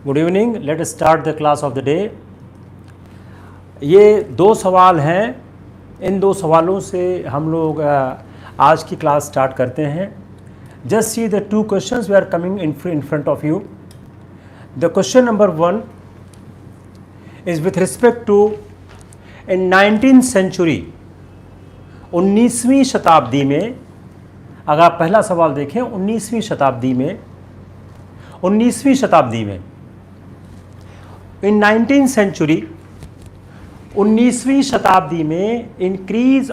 Good evening, let us start the class of the day. ये दो सवाल हैं, इन दो सवालों से हम लोग आज की क्लास स्टार्ट करते हैं। Just see the two questions we are coming in front of you. The question number 1 is with respect to in 19th century, 19वीं शताब्दी में। अगर आप पहला सवाल देखें, 19वीं शताब्दी में इन 19th सेंचुरी, 19वीं शताब्दी में इंक्रीज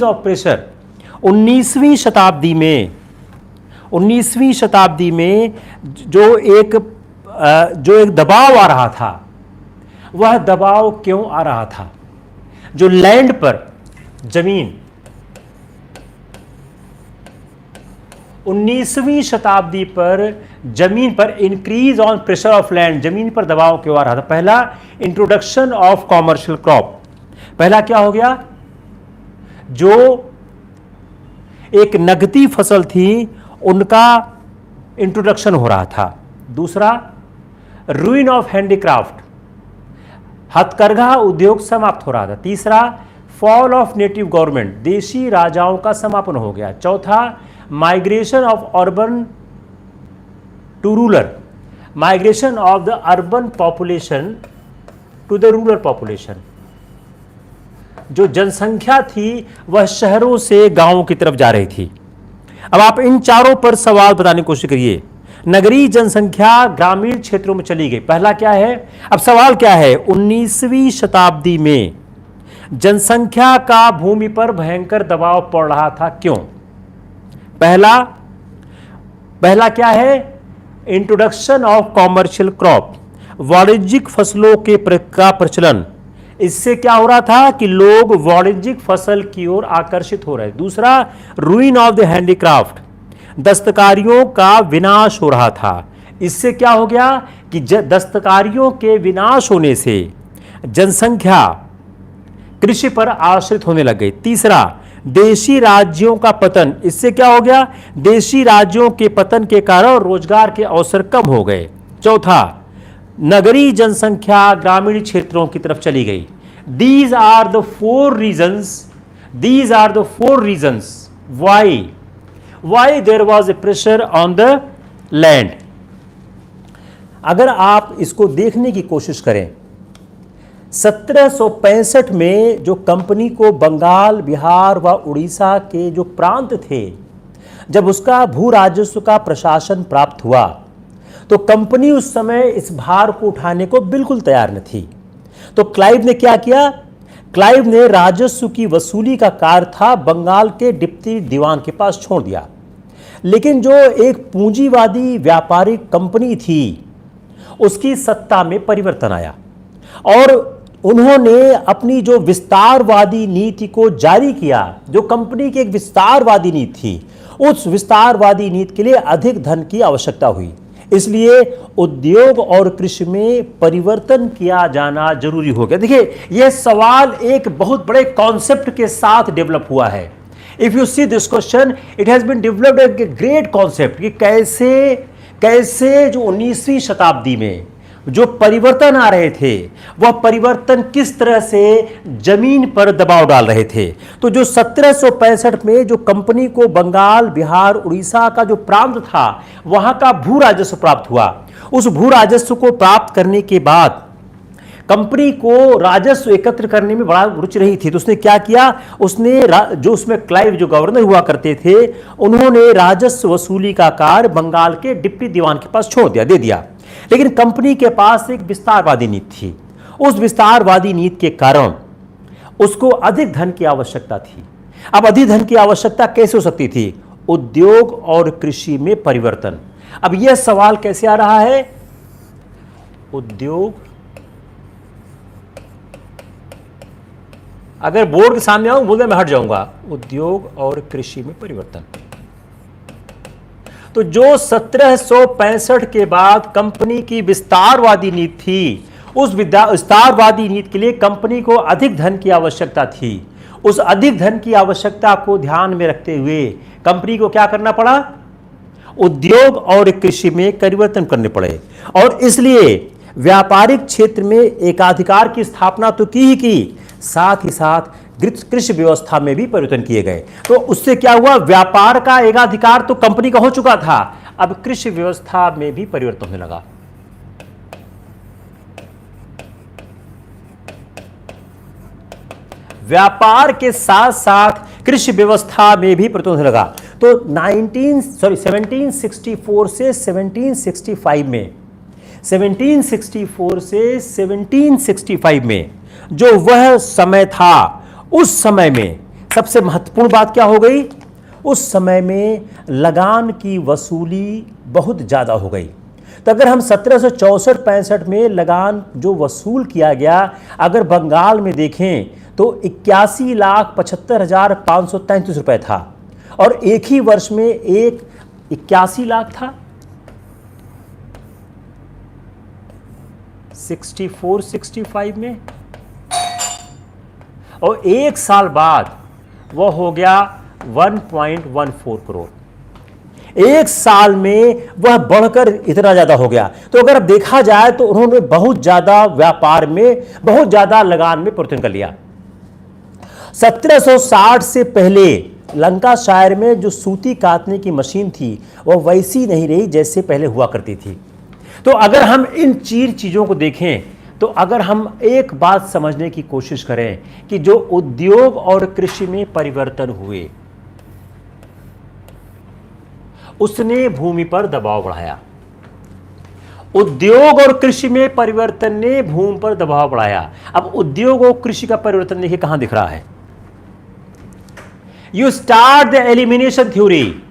ऑफ प्रेशर 19वीं शताब्दी में जो एक दबाव आ रहा था, वह दबाव क्यों आ रहा था? जो लैंड पर, जमीन, 19वीं शताब्दी पर जमीन पर increase on pressure of land, जमीन पर दबाव क्यों आ रहा था? पहला, इंट्रोडक्शन ऑफ कॉमर्शियल क्रॉप। पहला क्या हो गया? जो एक नगदी फसल थी उनका इंट्रोडक्शन हो रहा था। दूसरा, रूइन ऑफ हैंडीक्राफ्ट, हथकरघा उद्योग समाप्त हो रहा था। तीसरा, फॉल ऑफ नेटिव गवर्नमेंट, देशी राजाओं का समापन हो गया। चौथा, migration of urban to rural, migration of the urban population to the rural population. जो जनसंख्या थी वह शहरों से गांवों की तरफ जा रही थी। अब आप इन चारों पर सवाल बताने की कोशिश करिए। नगरीय जनसंख्या ग्रामीण क्षेत्रों में चली गई, पहला क्या है? अब सवाल क्या है? 19वीं शताब्दी में जनसंख्या का भूमि पर भयंकर दबाव पड़ रहा था, क्यों? पहला क्या है? इंट्रोडक्शन ऑफ कॉमर्शियल क्रॉप, वाणिज्यिक फसलों का प्रचलन। इससे क्या हो रहा था कि लोग वाणिज्यिक फसल की ओर आकर्षित हो रहे। दूसरा, रूइन ऑफ द हैंडीक्राफ्ट, दस्तकारियों का विनाश हो रहा था। इससे क्या हो गया कि दस्तकारियों के विनाश होने से जनसंख्या कृषि पर आश्रित होने लग गई। तीसरा, देशी राज्यों का पतन। इससे क्या हो गया? देशी राज्यों के पतन के कारण रोजगार के अवसर कम हो गए। चौथा, नगरीय जनसंख्या ग्रामीण क्षेत्रों की तरफ चली गई। These are the four reasons why there was a pressure on the land। अगर आप इसको देखने की कोशिश करें, 1765 में जो कंपनी को बंगाल, बिहार व उड़ीसा के जो प्रांत थे, जब उसका भू राजस्व का प्रशासन प्राप्त हुआ, तो कंपनी उस समय इस भार को उठाने को बिल्कुल तैयार न थी। तो क्लाइव ने क्या किया? क्लाइव ने राजस्व की वसूली का कार्य था बंगाल के डिप्टी दीवान के पास छोड़ दिया। लेकिन जो एक पूंजीवादी व्यापारिक कंपनी थी, उसकी सत्ता में परिवर्तन आया और उन्होंने अपनी जो विस्तारवादी नीति को जारी किया। जो कंपनी की एक विस्तारवादी नीति थी, उस विस्तारवादी नीति के लिए अधिक धन की आवश्यकता हुई। इसलिए उद्योग और कृषि में परिवर्तन किया जाना जरूरी हो गया। देखिए, यह सवाल एक बहुत बड़े कॉन्सेप्ट के साथ डेवलप हुआ है। If you see this question, it has been developed a great concept कि कैसे जो 19वीं शताब्दी में जो परिवर्तन आ रहे थे, वह परिवर्तन किस तरह से जमीन पर दबाव डाल रहे थे। तो जो 1765 में जो कंपनी को बंगाल, बिहार, उड़ीसा का जो प्रांत था, वहां का भू राजस्व प्राप्त हुआ। उस भू राजस्व को प्राप्त करने के बाद कंपनी को राजस्व एकत्र करने में बड़ा रुचि रही थी। तो उसने क्या किया? उसने जो उसमें क्लाइव जो गवर्नर हुआ करते थे, उन्होंने राजस्व वसूली का कार्य बंगाल के डिप्टी दीवान के पास छोड़ दिया, दे दिया। लेकिन कंपनी के पास एक विस्तारवादी नीति थी। उस विस्तारवादी नीति के कारण उसको अधिक धन की आवश्यकता थी। अब अधिक धन की आवश्यकता कैसे हो सकती थी? उद्योग और कृषि में परिवर्तन। अब यह सवाल कैसे आ रहा है? उद्योग, अगर बोर्ड के सामने आऊं बोलते मैं हट जाऊंगा। उद्योग और कृषि में परिवर्तन। तो जो 1765 के बाद कंपनी की विस्तारवादी नीति थी, उस विस्तारवादी नीति के लिए कंपनी को अधिक धन की आवश्यकता थी। उस अधिक धन की आवश्यकता को ध्यान में रखते हुए कंपनी को क्या करना पड़ा? उद्योग और कृषि में परिवर्तन करने पड़े और इसलिए व्यापारिक क्षेत्र में एकाधिकार की स्थापना तो की ही की, साथ ही साथ कृषि व्यवस्था में भी परिवर्तन किए गए। तो उससे क्या हुआ, व्यापार का एकाधिकार तो कंपनी का हो चुका था, अब कृषि व्यवस्था में भी परिवर्तन होने लगा। व्यापार के साथ साथ कृषि व्यवस्था में भी परिवर्तन होने लगा। तो 1764 से 1765 में 1764 से 1765 में जो वह समय था, उस समय में सबसे महत्वपूर्ण बात क्या हो गई, उस समय में लगान की वसूली बहुत ज़्यादा हो गई। तो अगर हम 1764-65 में लगान जो वसूल किया गया, अगर बंगाल में देखें तो 81,75,533 रुपए था और एक ही वर्ष में 81 लाख था। 64-65 में, और एक साल बाद वह हो गया 1.14 करोड़। एक साल में वह बढ़कर इतना ज्यादा हो गया। तो अगर अब देखा जाए तो उन्होंने बहुत ज्यादा व्यापार में, बहुत ज्यादा लगान में परिवर्तन कर लिया। 1760 से पहले लंकाशायर में जो सूती काटने की मशीन थी वह वैसी नहीं रही जैसे पहले हुआ करती थी। तो अगर हम इन चीजों को देखें तो अगर हम एक बात समझने की कोशिश करें कि जो उद्योग और कृषि में परिवर्तन हुए, उसने भूमि पर दबाव बढ़ाया। उद्योग और कृषि में परिवर्तन ने भूमि पर दबाव बढ़ाया। अब उद्योग और कृषि का परिवर्तन देखिए कहां दिख रहा है। You start the elimination theory.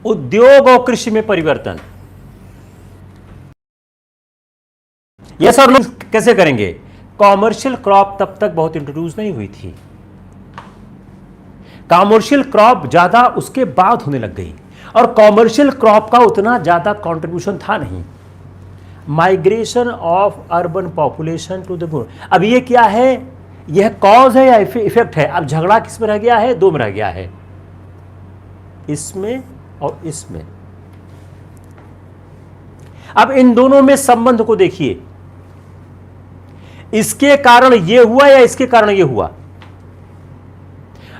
उद्योग और कृषि में परिवर्तन, यह सब लोग कैसे करेंगे? कॉमर्शियल क्रॉप तब तक बहुत इंट्रोड्यूस नहीं हुई थी। कॉमर्शियल क्रॉप ज्यादा उसके बाद होने लग गई और कॉमर्शियल क्रॉप का उतना ज्यादा कंट्रीब्यूशन था नहीं। Migration of urban population to the, अब ये क्या है, यह कॉज है या इफेक्ट है? अब झगड़ा किस में रह गया है? दो में रह गया है, इसमें और इसमें। अब इन दोनों में संबंध को देखिए, इसके कारण यह हुआ या इसके कारण यह हुआ।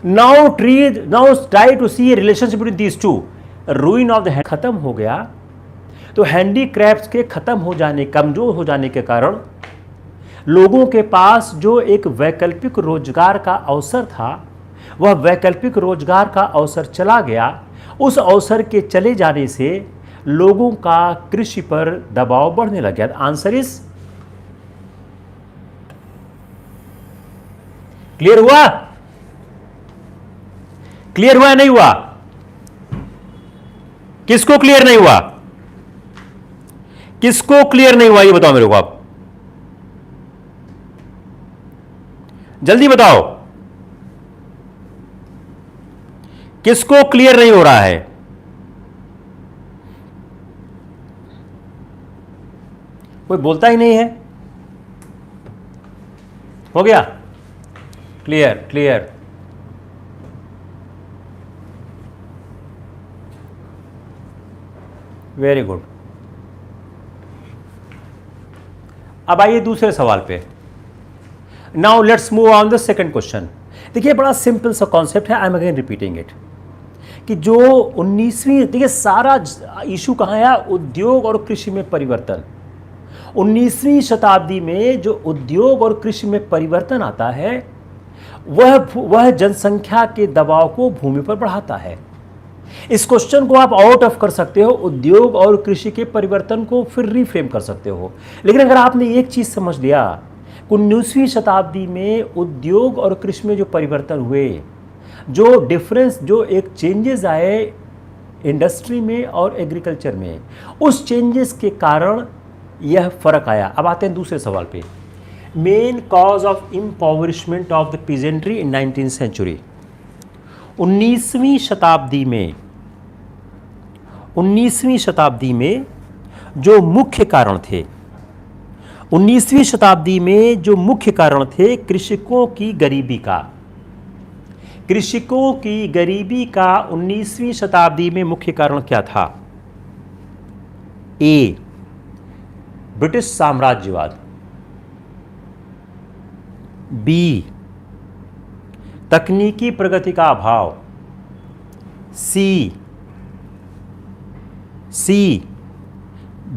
Now try to see relationship between these two. Ruin of the खत्म हो गया, तो हैंडीक्राफ्ट्स के खत्म हो जाने, कमजोर हो जाने के कारण लोगों के पास जो एक वैकल्पिक रोजगार का अवसर था, वह वैकल्पिक रोजगार का अवसर चला गया। उस अवसर के चले जाने से लोगों का कृषि पर दबाव बढ़ने लग गया। आंसर इज क्लियर हुआ? क्लियर हुआ नहीं हुआ? किसको क्लियर नहीं हुआ? किसको क्लियर नहीं हुआ ये बताओ मेरे को, आप जल्दी बताओ, किसको क्लियर नहीं हो रहा है? कोई बोलता ही नहीं है। हो गया क्लियर? क्लियर। Very good. अब आइए दूसरे सवाल पे। Now let's move on the second question. देखिए बड़ा सिंपल सा कॉन्सेप्ट है, I am again repeating it, कि जो 19वीं, देखिए सारा इशू कहां है? उद्योग और कृषि में परिवर्तन। 19वीं शताब्दी में जो उद्योग और कृषि में परिवर्तन आता है वह जनसंख्या के दबाव को भूमि पर बढ़ाता है। इस क्वेश्चन को आप आउट ऑफ कर सकते हो, उद्योग और कृषि के परिवर्तन को फिर रिफ्रेम कर सकते हो। लेकिन अगर आपने एक चीज समझ लिया, 19वीं शताब्दी में उद्योग और कृषि में जो परिवर्तन हुए, जो डिफरेंस, जो एक चेंजेस आए इंडस्ट्री में और एग्रीकल्चर में, उस चेंजेस के कारण यह फर्क आया। अब आते हैं दूसरे सवाल पे। Main cause of impoverishment of the peasantry in 19th century. 19वीं शताब्दी में जो मुख्य कारण थे, 19वीं शताब्दी में जो मुख्य कारण थे कृषकों की गरीबी का। कृषकों की गरीबी का 19वीं शताब्दी में मुख्य कारण क्या था? ए, ब्रिटिश साम्राज्यवाद, बी, तकनीकी प्रगति का अभाव, सी,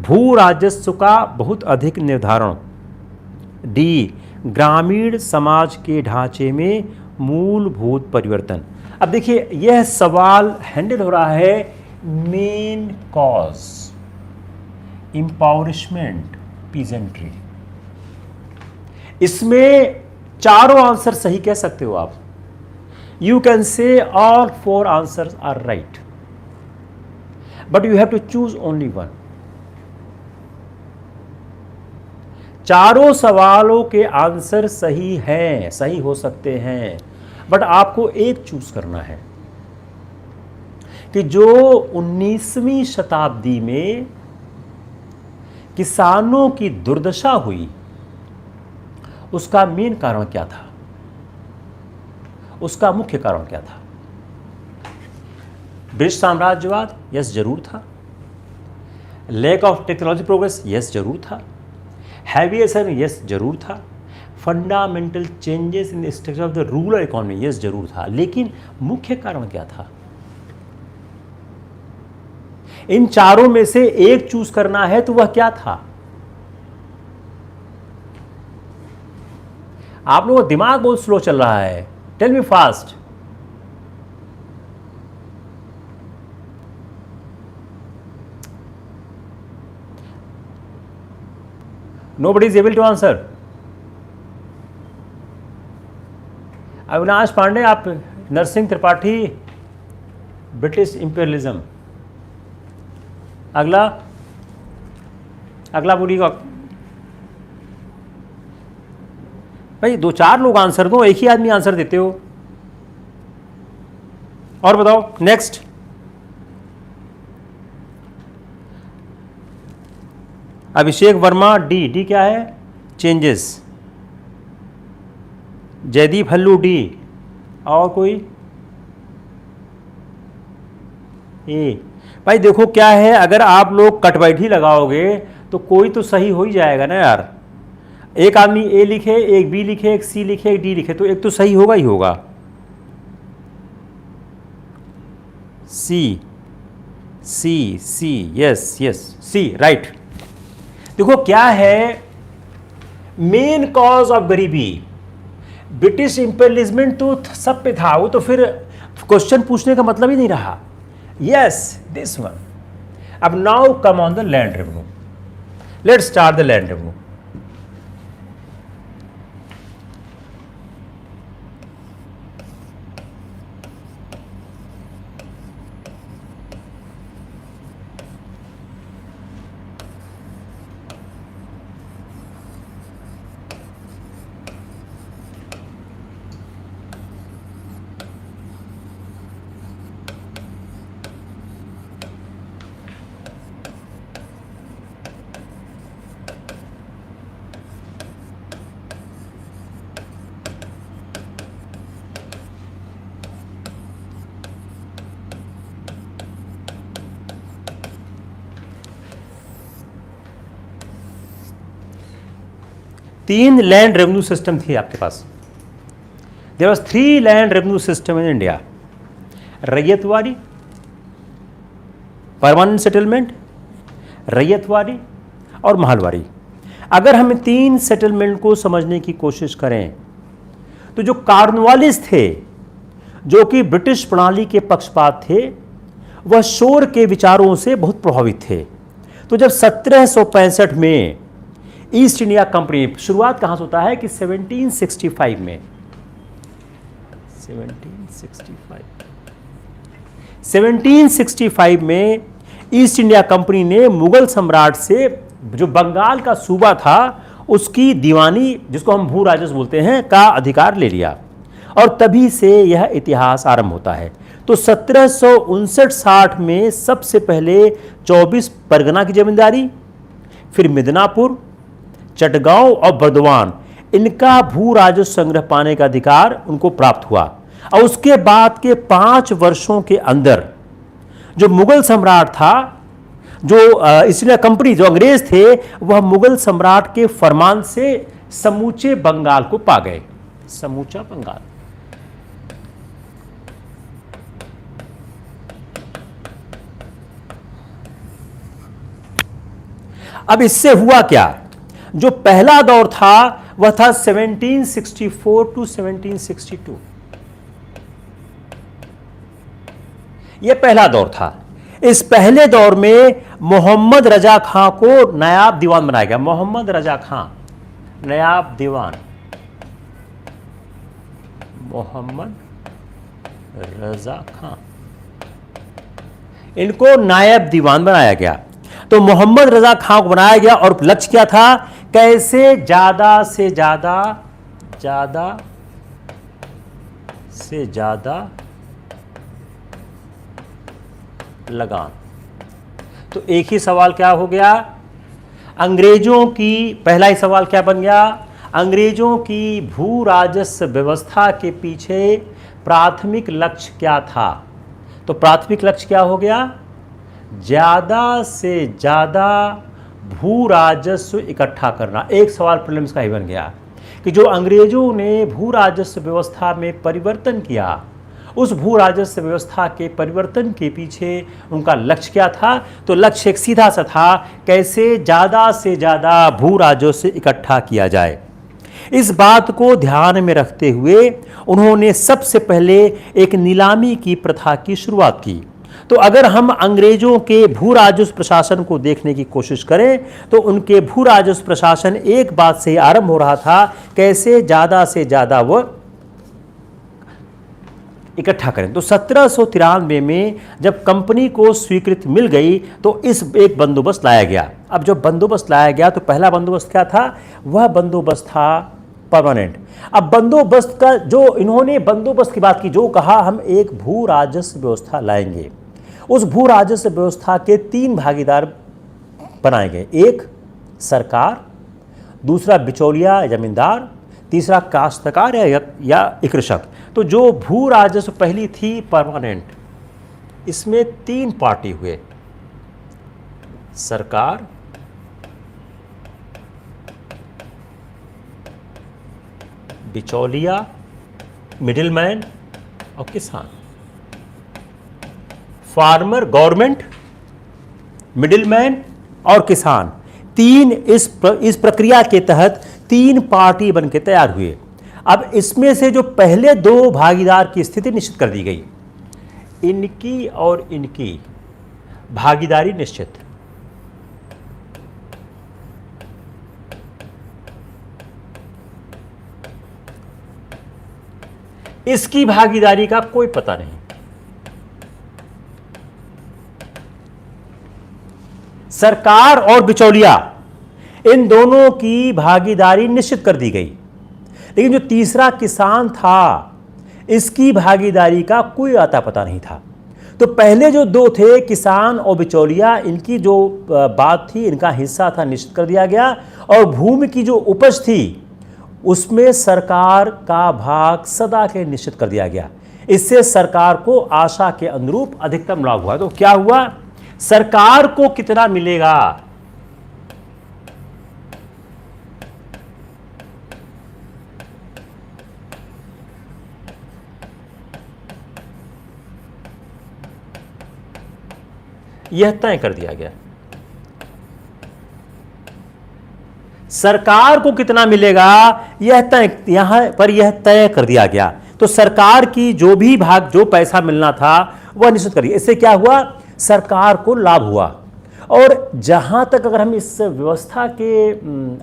भू राजस्व का बहुत अधिक निर्धारण, डी, ग्रामीण समाज के ढांचे में मूलभूत परिवर्तन। अब देखिए यह सवाल हैंडल हो रहा है मेन कॉज, इंपावरिशमेंट, पीजेंट्री। इसमें चारों आंसर सही कह सकते हो आप। You can say all 4 answers are right, but you have to choose only one. चारों सवालों के आंसर सही हैं, सही हो सकते हैं, बट आपको एक चूज करना है कि जो 19वीं शताब्दी में किसानों की दुर्दशा हुई उसका मेन कारण क्या था, उसका मुख्य कारण क्या था? ब्रिटिश साम्राज्यवाद? यस, जरूर था। Lack of technology progress? Yes, जरूर था। हैविएशन? यस, जरूर था। Fundamental changes in the structure of the rural economy? Yes, जरूर था। लेकिन मुख्य कारण क्या था? इन चारों में से एक चूज करना है तो वह क्या था? आप लोगों का दिमाग बहुत स्लो चल रहा है। Tell me fast. Nobody is able to answer. Avinash Pandey, आप, नरसिंह त्रिपाठी, ब्रिटिश इंपीरियलिज्म। अगला बोलिएगा भाई। 2-4 लोग आंसर दो, एक ही आदमी आंसर देते हो। और बताओ नेक्स्ट। अभिषेक वर्मा, डी क्या है? चेंजेस। जयदीप हल्लू, डी। और कोई? ए। भाई देखो क्या है, अगर आप लोग कटबैठी लगाओगे तो कोई तो सही हो ही जाएगा ना यार। एक आदमी ए लिखे, एक बी लिखे, एक सी लिखे, एक डी लिखे, तो एक तो सही होगा ही होगा। सी, यस, सी, राइट। देखो क्या है, मेन कॉज ऑफ गरीबी, ब्रिटिश इंपीरियलिज्म तो सब पे था, वो तो फिर क्वेश्चन पूछने का मतलब ही नहीं रहा। Yes, this one. अब now come on the land revenue. Let's start the land revenue. तीन लैंड रेवेन्यू सिस्टम थी आपके पास। There was 3 land revenue system in India. Ryotwari, permanent settlement, Ryotwari और महलवाड़ी। अगर हम 3 सेटलमेंट को समझने की कोशिश करें तो जो कॉर्नवालिस थे, जो कि ब्रिटिश प्रणाली के पक्षपात थे, वह शोर के विचारों से बहुत प्रभावित थे। तो जब 1765 में ईस्ट इंडिया कंपनी, शुरुआत कहां से होता है कि 1765 में, 1765 में ईस्ट इंडिया कंपनी ने मुगल सम्राट से जो बंगाल का सूबा था उसकी दीवानी, जिसको हम भू राजस्व बोलते हैं, का अधिकार ले लिया। और तभी से यह इतिहास आरंभ होता है। तो 1759-60 में सबसे पहले 24 परगना की जमींदारी, फिर मिदनापुर, चटगांव और बर्दवान, इनका भू राजस्व संग्रह पाने का अधिकार उनको प्राप्त हुआ। और उसके बाद के 5 वर्षों के अंदर जो मुगल सम्राट था, जो इसलिए कंपनी जो अंग्रेज थे, वह मुगल सम्राट के फरमान से समूचे बंगाल को पा गए, समूचा बंगाल। अब इससे हुआ क्या? जो पहला दौर था वह था 1764 टू 1762, यह पहला दौर था। इस पहले दौर में मोहम्मद रजा खां को नायाब दीवान बनाया गया। मोहम्मद रजा खां नायाब दीवान, मोहम्मद रजा खां, इनको नायब दीवान बनाया गया। तो मोहम्मद रजा खां को बनाया गया और लक्ष्य क्या था? कैसे ज्यादा से ज्यादा लगान। तो एक ही सवाल क्या हो गया? अंग्रेजों की, पहला ही सवाल क्या बन गया? अंग्रेजों की भू राजस्व व्यवस्था के पीछे प्राथमिक लक्ष्य क्या था? तो प्राथमिक लक्ष्य क्या हो गया? ज्यादा से ज्यादा भू राजस्व इकट्ठा करना। एक सवाल प्रीलिम्स का ही बन गया कि जो अंग्रेजों ने भू राजस्व व्यवस्था में परिवर्तन किया, उस भू राजस्व व्यवस्था के परिवर्तन के पीछे उनका लक्ष्य क्या था? तो लक्ष्य एक सीधा सा था, कैसे ज़्यादा से ज़्यादा भू राजस्व इकट्ठा किया जाए। इस बात को ध्यान में रखते हुए उन्होंने सबसे पहले एक नीलामी की प्रथा की शुरुआत की। तो अगर हम अंग्रेजों के भू राजस्व प्रशासन को देखने की कोशिश करें तो उनके भू राजस्व प्रशासन एक बात से आरंभ हो रहा था, कैसे ज़्यादा से ज़्यादा वह इकट्ठा करें। तो 1793 में जब कंपनी को स्वीकृति मिल गई तो इस एक बंदोबस्त लाया गया। अब जो बंदोबस्त लाया गया तो पहला बंदोबस्त क्या था? वह बंदोबस्त था परमानेंट। अब बंदोबस्त का जो इन्होंने बंदोबस्त की बात की, जो कहा हम एक भू राजस्व व्यवस्था लाएंगे, उस भू राजस्व व्यवस्था के 3 भागीदार बनाए गए। एक सरकार, दूसरा बिचौलिया जमींदार, तीसरा काश्तकार या कृषक। तो जो भू राजस्व पहली थी परमानेंट, इसमें 3 पार्टी हुए, सरकार, बिचौलिया मिडिलमैन और किसान। फार्मर, गवर्नमेंट, मिडिलमैन और किसान, 3 इस प्रक्रिया के तहत 3 पार्टी बनके तैयार हुए। अब इसमें से जो पहले 2 भागीदार की स्थिति निश्चित कर दी गई, इनकी और इनकी भागीदारी निश्चित। इसकी भागीदारी का कोई पता नहीं। सरकार और बिचौलिया, इन दोनों की भागीदारी निश्चित कर दी गई, लेकिन जो तीसरा किसान था, इसकी भागीदारी का कोई आता पता नहीं था। तो पहले जो 2 थे, किसान और बिचौलिया, इनकी जो बात थी, इनका हिस्सा था, निश्चित कर दिया गया। और भूमि की जो उपज थी उसमें सरकार का भाग सदा के निश्चित कर दिया गया। इससे सरकार को आशा के अनुरूप अधिकतम लाभ हुआ। तो क्या हुआ? सरकार को कितना मिलेगा, यह तय कर दिया गया। सरकार को कितना मिलेगा यह तय, यहां पर यह तय कर दिया गया। तो सरकार की जो भी भाग, जो पैसा मिलना था वह निश्चित कर दिया। इससे क्या हुआ? सरकार को लाभ हुआ। और जहां तक अगर हम इस व्यवस्था के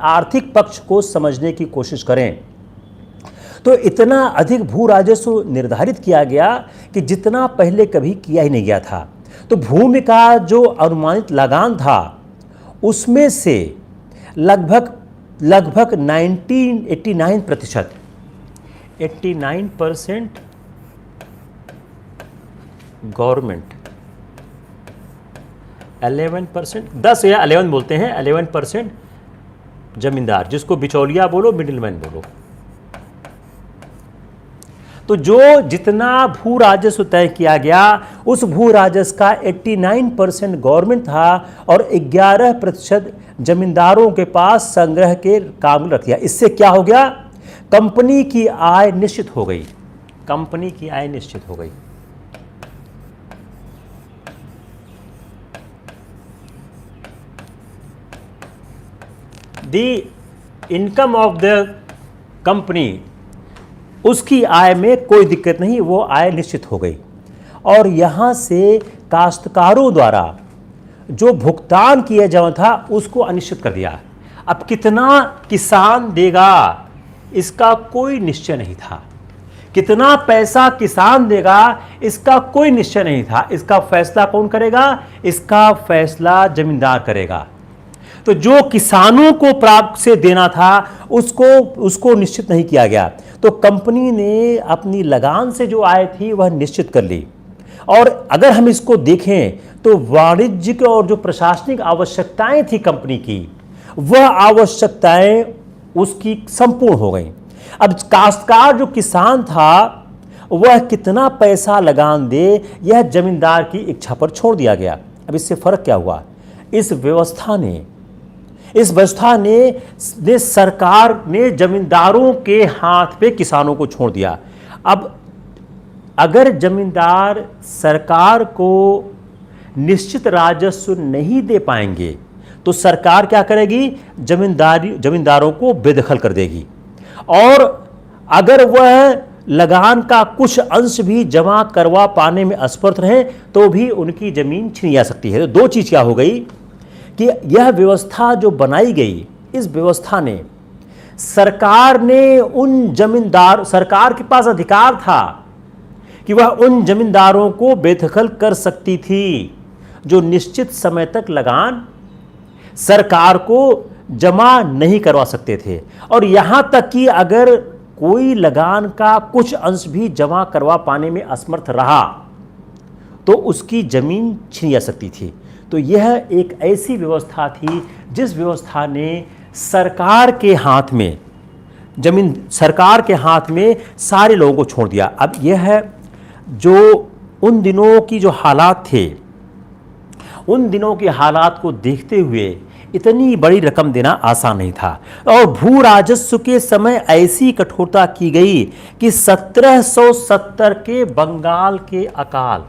आर्थिक पक्ष को समझने की कोशिश करें तो इतना अधिक भू राजस्व निर्धारित किया गया कि जितना पहले कभी किया ही नहीं गया था। तो भूमि का जो अनुमानित लगान था उसमें से लगभग 89% गवर्नमेंट, 11%, 10 या 11 बोलते हैं, 11% जमींदार, जिसको बिचौलिया बोलो, मिडिलमैन बोलो। तो जो जितना भू राजस्व तय किया गया उस भू राजस्व का 89% गवर्नमेंट था और 11% जमींदारों के पास संग्रह के काम रख दिया। इससे क्या हो गया, कंपनी की आय निश्चित हो गई, कंपनी की आय निश्चित हो गई। दी इनकम ऑफ द कंपनी, उसकी आय में कोई दिक्कत नहीं, वो आय निश्चित हो गई। और यहाँ से काश्तकारों द्वारा जो भुगतान किया जाना था उसको अनिश्चित कर दिया। अब कितना किसान देगा इसका कोई निश्चय नहीं था, कितना पैसा किसान देगा इसका कोई निश्चय नहीं था। इसका फैसला कौन करेगा, इसका फैसला जमींदार करेगा। तो जो किसानों को प्राप्त से देना था उसको निश्चित नहीं किया गया। तो कंपनी ने अपनी लगान से जो आय थी वह निश्चित कर ली। और अगर हम इसको देखें तो वाणिज्यिक और जो प्रशासनिक आवश्यकताएं थी कंपनी की, वह आवश्यकताएं उसकी संपूर्ण हो गई। अब काश्तकार जो किसान था वह कितना पैसा लगान दे यह जमींदार की इच्छा पर छोड़ दिया गया। अब इससे फर्क क्या हुआ, इस व्यवस्था ने सरकार ने जमींदारों के हाथ पे किसानों को छोड़ दिया। अब अगर जमींदार सरकार को निश्चित राजस्व नहीं दे पाएंगे तो सरकार क्या करेगी, जमींदारों को बेदखल कर देगी। और अगर वह लगान का कुछ अंश भी जमा करवा पाने में असमर्थ रहे तो भी उनकी जमीन छीनी जा सकती है। तो दो चीज क्या हो गई कि यह व्यवस्था जो बनाई गई, इस व्यवस्था ने सरकार के पास अधिकार था कि वह उन जमींदारों को बेदखल कर सकती थी जो निश्चित समय तक लगान सरकार को जमा नहीं करवा सकते थे। और यहां तक कि अगर कोई लगान का कुछ अंश भी जमा करवा पाने में असमर्थ रहा तो उसकी जमीन छीनी जा सकती थी। तो यह एक ऐसी व्यवस्था थी जिस व्यवस्था ने सरकार के हाथ में सारे लोगों को छोड़ दिया। अब यह है जो उन दिनों की जो हालात थे, उन दिनों के हालात को देखते हुए इतनी बड़ी रकम देना आसान नहीं था। और भू राजस्व के समय ऐसी कठोरता की गई कि 1770 के बंगाल के अकाल,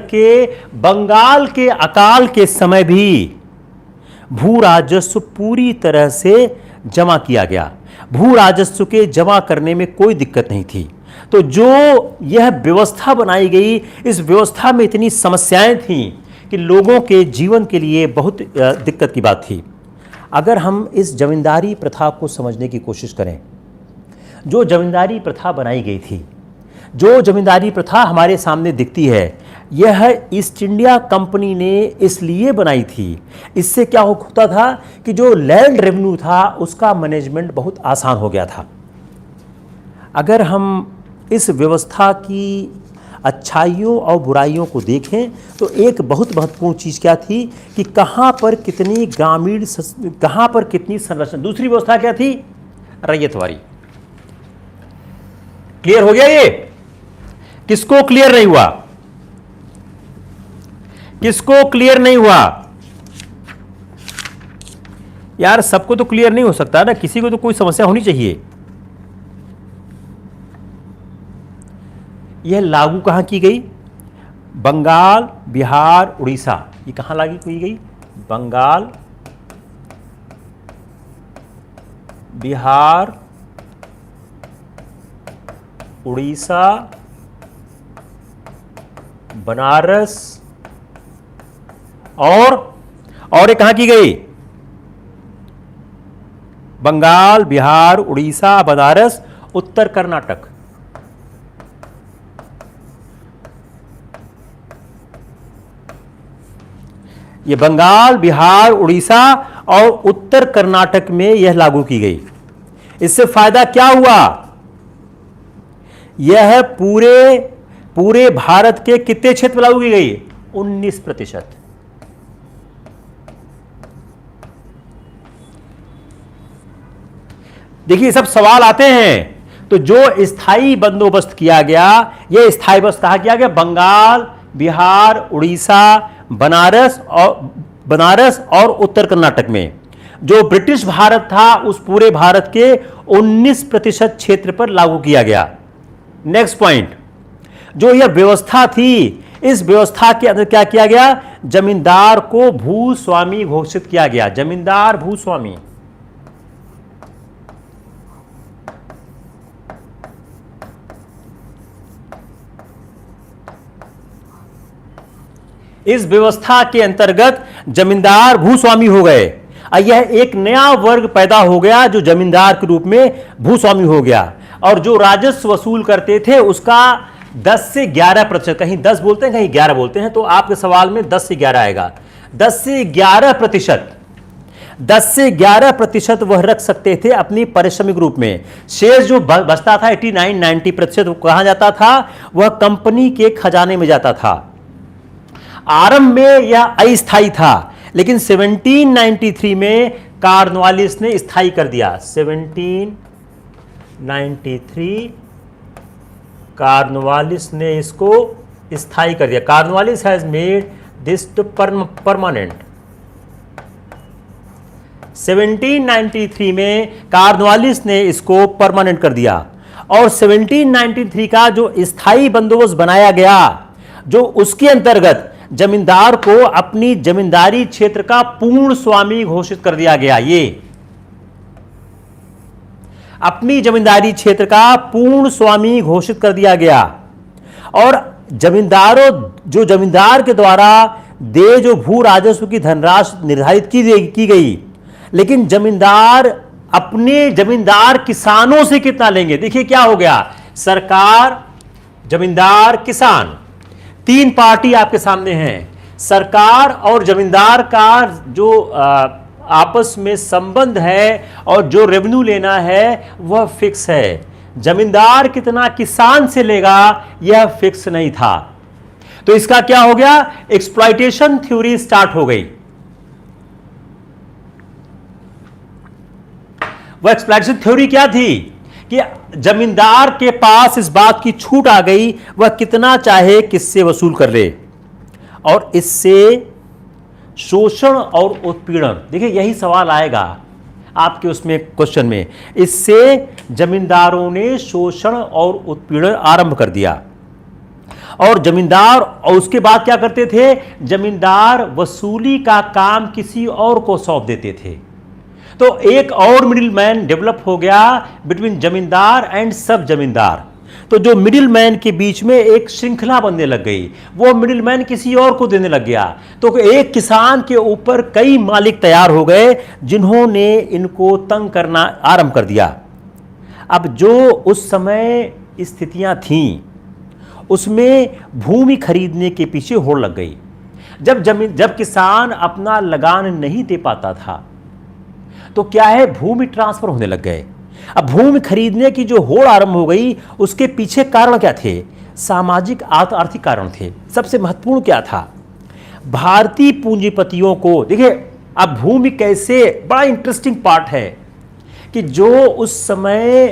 के बंगाल के अकाल के समय भी भू राजस्व पूरी तरह से जमा किया गया। भू राजस्व के जमा करने में कोई दिक्कत नहीं थी। तो जो यह व्यवस्था बनाई गई, इस व्यवस्था में इतनी समस्याएं थीं कि लोगों के जीवन के लिए बहुत दिक्कत की बात थी। अगर हम इस जमींदारी प्रथा को समझने की कोशिश करें, जो जमींदारी प्रथा बनाई गई थी, जो जमींदारी प्रथा हमारे सामने दिखती है, यह ईस्ट इंडिया कंपनी ने इसलिए बनाई थी। इससे क्या होता था कि जो लैंड रेवेन्यू था उसका मैनेजमेंट बहुत आसान हो गया था। अगर हम इस व्यवस्था की अच्छाइयों और बुराइयों को देखें तो एक बहुत महत्वपूर्ण चीज़ क्या थी कि कहाँ पर कितनी संरचना। दूसरी व्यवस्था क्या थी, रैयतवारी। क्लियर हो गया ये? किसको क्लियर नहीं हुआ? किसको क्लियर नहीं हुआ? यार सबको तो क्लियर नहीं हो सकता ना, किसी को तो कोई समस्या होनी चाहिए। यह लागू कहां की गई? बंगाल, बिहार, उड़ीसा। ये कहां लागू की गई? बंगाल, बिहार, उड़ीसा, बनारस और ये कहां की गई? बंगाल, बिहार, उड़ीसा, बनारस, उत्तर कर्नाटक। ये बंगाल, बिहार, उड़ीसा और उत्तर कर्नाटक में यह लागू की गई। इससे फायदा क्या हुआ? यह पूरे भारत के कितने क्षेत्र में लागू की गई? 19%। देखिए सब सवाल आते हैं। तो जो स्थायी बंदोबस्त किया गया, यह स्थायी बंदोबस्त कहा किया गया बंगाल, बिहार, उड़ीसा, बनारस और उत्तर कर्नाटक में। जो ब्रिटिश भारत था उस पूरे भारत के 19% क्षेत्र पर लागू किया गया। नेक्स्ट पॉइंट, जो यह व्यवस्था थी, इस व्यवस्था के अंदर क्या किया गया? जमींदार को भूस्वामी घोषित किया गया। जमींदार भूस्वामी। इस व्यवस्था के अंतर्गत जमींदार भूस्वामी हो गए। यह एक नया वर्ग पैदा हो गया जो जमींदार के रूप में भूस्वामी हो गया। और जो राजस्व वसूल करते थे उसका 10 से 11%, कहीं 10 बोलते हैं कहीं 11 बोलते हैं, तो आपके सवाल में 10 से 11 आएगा। 10 से 11%, 10 से 11% वह रख सकते थे अपनी पारिश्रमिक रूप में। शेष जो बचता था 89-90% वो कहां जाता था? वह कंपनी के खजाने में जाता था। आरंभ में यह अस्थायी था, लेकिन 1793 में कॉर्नवालिस ने स्थायी कर दिया। 1793 कॉर्नवालिस ने इसको स्थायी कर दिया। Cornwallis has made this to permanent. 1793 में कॉर्नवालिस ने इसको परमानेंट कर दिया। और 1793 का जो स्थायी बंदोबस्त बनाया गया, जो उसके अंतर्गत जमींदार को अपनी जमींदारी क्षेत्र का पूर्ण स्वामी घोषित कर दिया गया। ये अपनी जमींदारी क्षेत्र का पूर्ण स्वामी घोषित कर दिया गया। और जो जमींदार के द्वारा जो भू राजस्व की धनराशि निर्धारित की गई, लेकिन जमींदार अपने जमींदार किसानों से कितना लेंगे? देखिए क्या हो गया, सरकार, जमींदार, किसान, तीन पार्टी आपके सामने हैं। सरकार और जमींदार का जो आपस में संबंध है और जो रेवेन्यू लेना है वह फिक्स है। जमींदार कितना किसान से लेगा यह फिक्स नहीं था। तो इसका क्या हो गया? एक्सप्लॉयटेशन थ्योरी स्टार्ट हो गई। वह एक्सप्लॉयटेशन थ्योरी क्या थी कि जमींदार के पास इस बात की छूट आ गई वह कितना चाहे किससे वसूल कर ले। और इससे शोषण और उत्पीड़न, देखिए यही सवाल आएगा आपके उसमें क्वेश्चन में। इससे जमींदारों ने शोषण और उत्पीड़न आरंभ कर दिया। और जमींदार, और उसके बाद क्या करते थे? जमींदार वसूली का काम किसी और को सौंप देते थे। तो एक और मिडिल मैन डेवलप हो गया बिटवीन जमींदार एंड सब जमींदार। तो जो मिडिल मैन के बीच में एक श्रृंखला बनने लग गई, वो मिडिल मैन किसी और को देने लग गया। तो एक किसान के ऊपर कई मालिक तैयार हो गए जिन्होंने इनको तंग करना आरंभ कर दिया। अब जो उस समय स्थितियां थीं उसमें भूमि खरीदने के पीछे होड़ लग गई। जब किसान अपना लगान नहीं दे पाता था तो क्या है, भूमि ट्रांसफर होने लग गए। अब भूमि खरीदने की जो होड़ आरंभ हो गई उसके पीछे कारण क्या थे? सामाजिक आर्थिक कारण थे। सबसे महत्वपूर्ण क्या था? भारतीय पूंजीपतियों को, देखिए अब भूमि कैसे, बड़ा इंटरेस्टिंग पार्ट है कि जो उस समय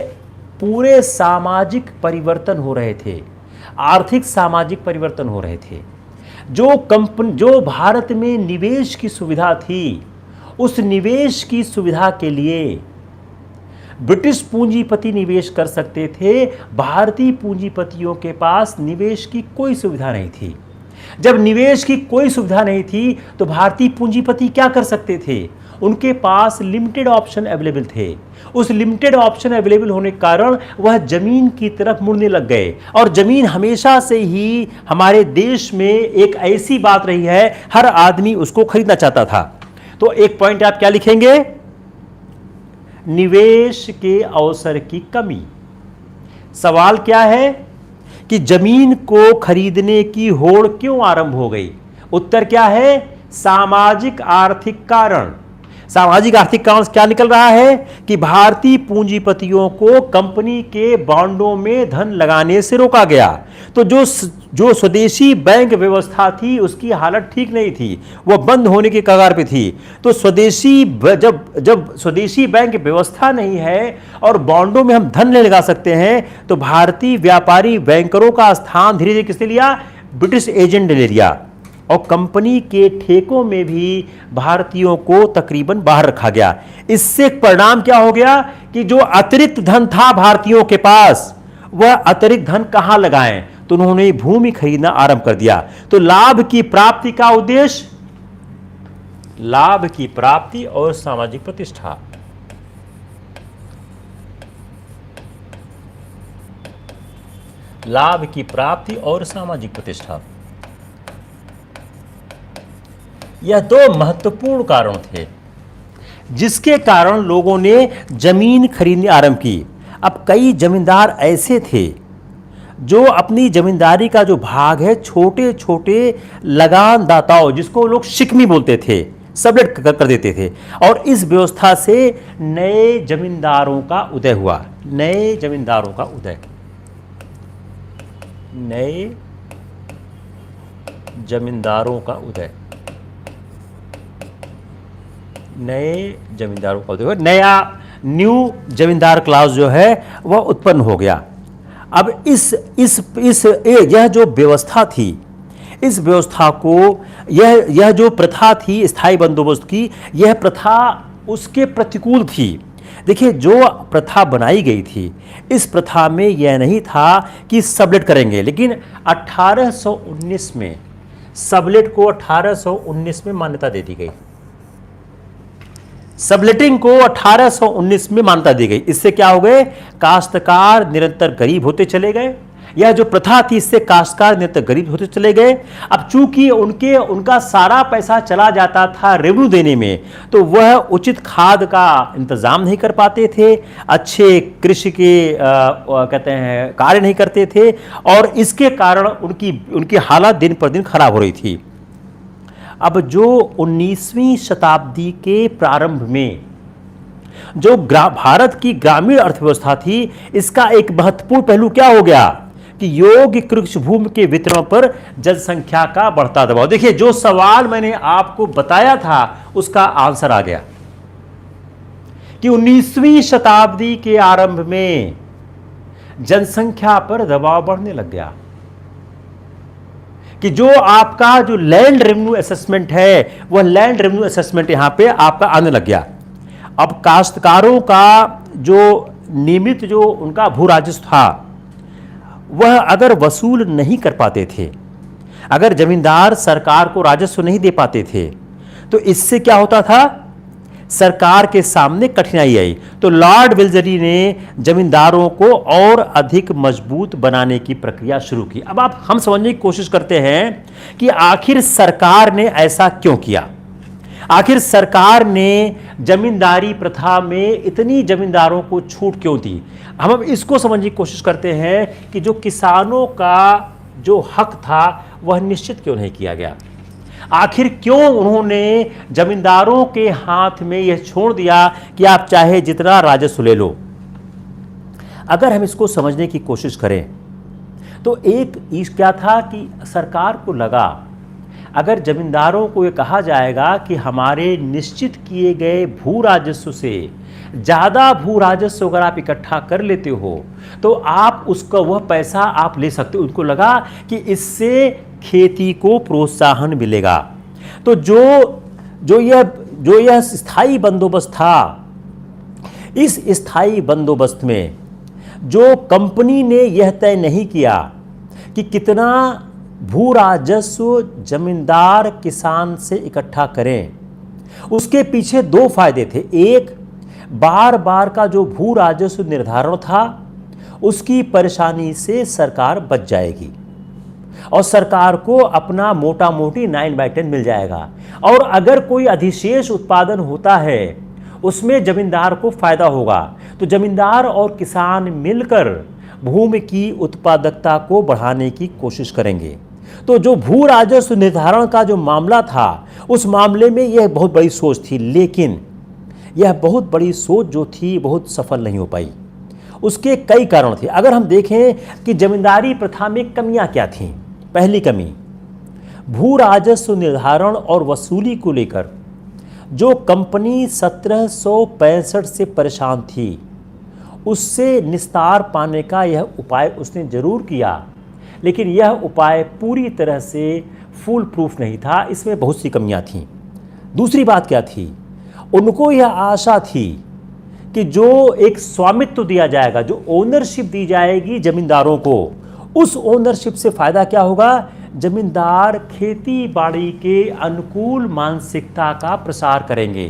पूरे सामाजिक परिवर्तन हो रहे थे, आर्थिक सामाजिक परिवर्तन हो रहे थे, जो भारत में निवेश की सुविधा थी, उस निवेश की सुविधा के लिए ब्रिटिश पूंजीपति निवेश कर सकते थे। भारतीय पूंजीपतियों के पास निवेश की कोई सुविधा नहीं थी। जब निवेश की कोई सुविधा नहीं थी तो भारतीय पूंजीपति क्या कर सकते थे? उनके पास लिमिटेड ऑप्शन अवेलेबल थे। उस लिमिटेड ऑप्शन अवेलेबल होने के कारण वह जमीन की तरफ मुड़ने लग गए। और जमीन हमेशा से ही हमारे देश में एक ऐसी बात रही है, हर आदमी उसको खरीदना चाहता था। तो एक पॉइंट आप क्या लिखेंगे? निवेश के अवसर की कमी। सवाल क्या है कि जमीन को खरीदने की होड़ क्यों आरंभ हो गई? उत्तर क्या है? सामाजिक आर्थिक कारण। सामाजिक आर्थिक कारण क्या निकल रहा है कि भारतीय पूंजीपतियों को कंपनी के बॉन्डों में धन लगाने से रोका गया। तो जो स्वदेशी बैंक व्यवस्था थी उसकी हालत ठीक नहीं थी, वह बंद होने के कगार पे थी। तो जब स्वदेशी बैंक व्यवस्था नहीं है और बॉन्डों में हम धन नहीं लगा सकते हैं, तो भारतीय व्यापारी बैंकरों का स्थान धीरे धीरे किसने लिया? ब्रिटिश एजेंट ने लिया। और कंपनी के ठेकों में भी भारतीयों को तकरीबन बाहर रखा गया। इससे परिणाम क्या हो गया कि जो अतिरिक्त धन था भारतीयों के पास, वह अतिरिक्त धन कहां लगाएं? तो उन्होंने भूमि खरीदना आरंभ कर दिया। तो लाभ की प्राप्ति का उद्देश्य, लाभ की प्राप्ति और सामाजिक प्रतिष्ठा। लाभ की प्राप्ति और सामाजिक प्रतिष्ठा, यह दो महत्वपूर्ण कारण थे जिसके कारण लोगों ने जमीन खरीदनी आरंभ की। अब कई जमींदार ऐसे थे जो अपनी जमींदारी का जो भाग है छोटे छोटे लगानदाताओं, जिसको लोग शिकमी बोलते थे, सबलेट कर देते थे। और इस व्यवस्था से नए जमींदारों का उदय हुआ। नए जमींदारों का उदय, नए जमींदारों का उदय, नए जमींदारों का उदय, नया न्यू जमींदार क्लास जो है वह उत्पन्न हो गया। अब यह जो व्यवस्था थी, इस व्यवस्था को, यह जो प्रथा थी स्थायी बंदोबस्त की, यह प्रथा उसके प्रतिकूल थी। देखिए, जो प्रथा बनाई गई थी, इस प्रथा में यह नहीं था कि सबलेट करेंगे, लेकिन 1819 में सबलेट को 1819 में मान्यता दे दी गई। सबलेटिंग को 1819 में मान्यता दी गई। इससे क्या हो गए? काश्तकार निरंतर गरीब होते चले गए। यह जो प्रथा थी, इससे काश्तकार निरंतर गरीब होते चले गए। अब चूंकि उनका सारा पैसा चला जाता था रेवेन्यू देने में, तो वह उचित खाद का इंतजाम नहीं कर पाते थे, अच्छे कृषि के कहते हैं कार्य नहीं करते थे, और इसके कारण उनकी हालत दिन पर दिन खराब हो रही थी। अब जो 19वीं शताब्दी के प्रारंभ में जो भारत की ग्रामीण अर्थव्यवस्था थी, इसका एक महत्वपूर्ण पहलू क्या हो गया कि योग्य कृषि भूमि के वितरण पर जनसंख्या का बढ़ता दबाव। देखिए, जो सवाल मैंने आपको बताया था उसका आंसर आ गया कि 19वीं शताब्दी के आरंभ में जनसंख्या पर दबाव बढ़ने लग गया कि जो आपका जो लैंड रेवेन्यू असेसमेंट है, वह लैंड रेवेन्यू असेसमेंट यहां पे आपका आने लग गया। अब काश्तकारों का जो नियमित जो उनका भू राजस्व था, वह अगर वसूल नहीं कर पाते थे, अगर जमींदार सरकार को राजस्व नहीं दे पाते थे, तो इससे क्या होता था? सरकार के सामने कठिनाई आई। तो लॉर्ड वेल्लेसली ने जमींदारों को और अधिक मजबूत बनाने की प्रक्रिया शुरू की। अब हम समझने की कोशिश करते हैं कि आखिर सरकार ने ऐसा क्यों किया। आखिर सरकार ने जमींदारी प्रथा में इतनी जमींदारों को छूट क्यों दी। हम अब इसको समझने की कोशिश करते हैं कि जो किसानों का जो हक था वह निश्चित क्यों नहीं किया गया। आखिर क्यों उन्होंने जमींदारों के हाथ में यह छोड़ दिया कि आप चाहे जितना राजस्व ले लो। अगर हम इसको समझने की कोशिश करें तो एक क्या था कि सरकार को लगा, अगर जमींदारों को यह कहा जाएगा कि हमारे निश्चित किए गए भू राजस्व से ज़्यादा भू राजस्व अगर आप इकट्ठा कर लेते हो तो आप उसका वह पैसा आप ले सकते हो। उनको लगा कि इससे खेती को प्रोत्साहन मिलेगा। तो जो यह स्थायी बंदोबस्त था, इस स्थायी बंदोबस्त में जो कंपनी ने यह तय नहीं किया कि कितना भू राजस्व जमींदार किसान से इकट्ठा करें, उसके पीछे दो फायदे थे। एक, बार बार का जो भू राजस्व निर्धारण था उसकी परेशानी से सरकार बच जाएगी और सरकार को अपना मोटा मोटी 9/10 मिल जाएगा। और अगर कोई अधिशेष उत्पादन होता है उसमें जमींदार को फायदा होगा। तो जमींदार और किसान मिलकर भूमि की उत्पादकता को बढ़ाने की कोशिश करेंगे। तो जो भू राजस्व निर्धारण का जो मामला था, उस मामले में यह बहुत बड़ी सोच थी। लेकिन यह बहुत बड़ी सोच जो थी बहुत सफल नहीं हो पाई। उसके कई कारण थे। अगर हम देखें कि जमींदारी प्रथा में कमियां क्या थीं। पहली कमी, भू राजस्व निर्धारण और वसूली को लेकर जो कंपनी 1765 से परेशान थी, उससे निस्तार पाने का यह उपाय उसने जरूर किया, लेकिन यह उपाय पूरी तरह से फुल प्रूफ नहीं था। इसमें बहुत सी कमियां थीं। दूसरी बात क्या थी, उनको यह आशा थी कि जो एक स्वामित्व दिया जाएगा, जो ओनरशिप दी जाएगी जमींदारों को, उस ओनरशिप से फायदा क्या होगा, जमींदार खेती बाड़ी के अनुकूल मानसिकता का प्रसार करेंगे।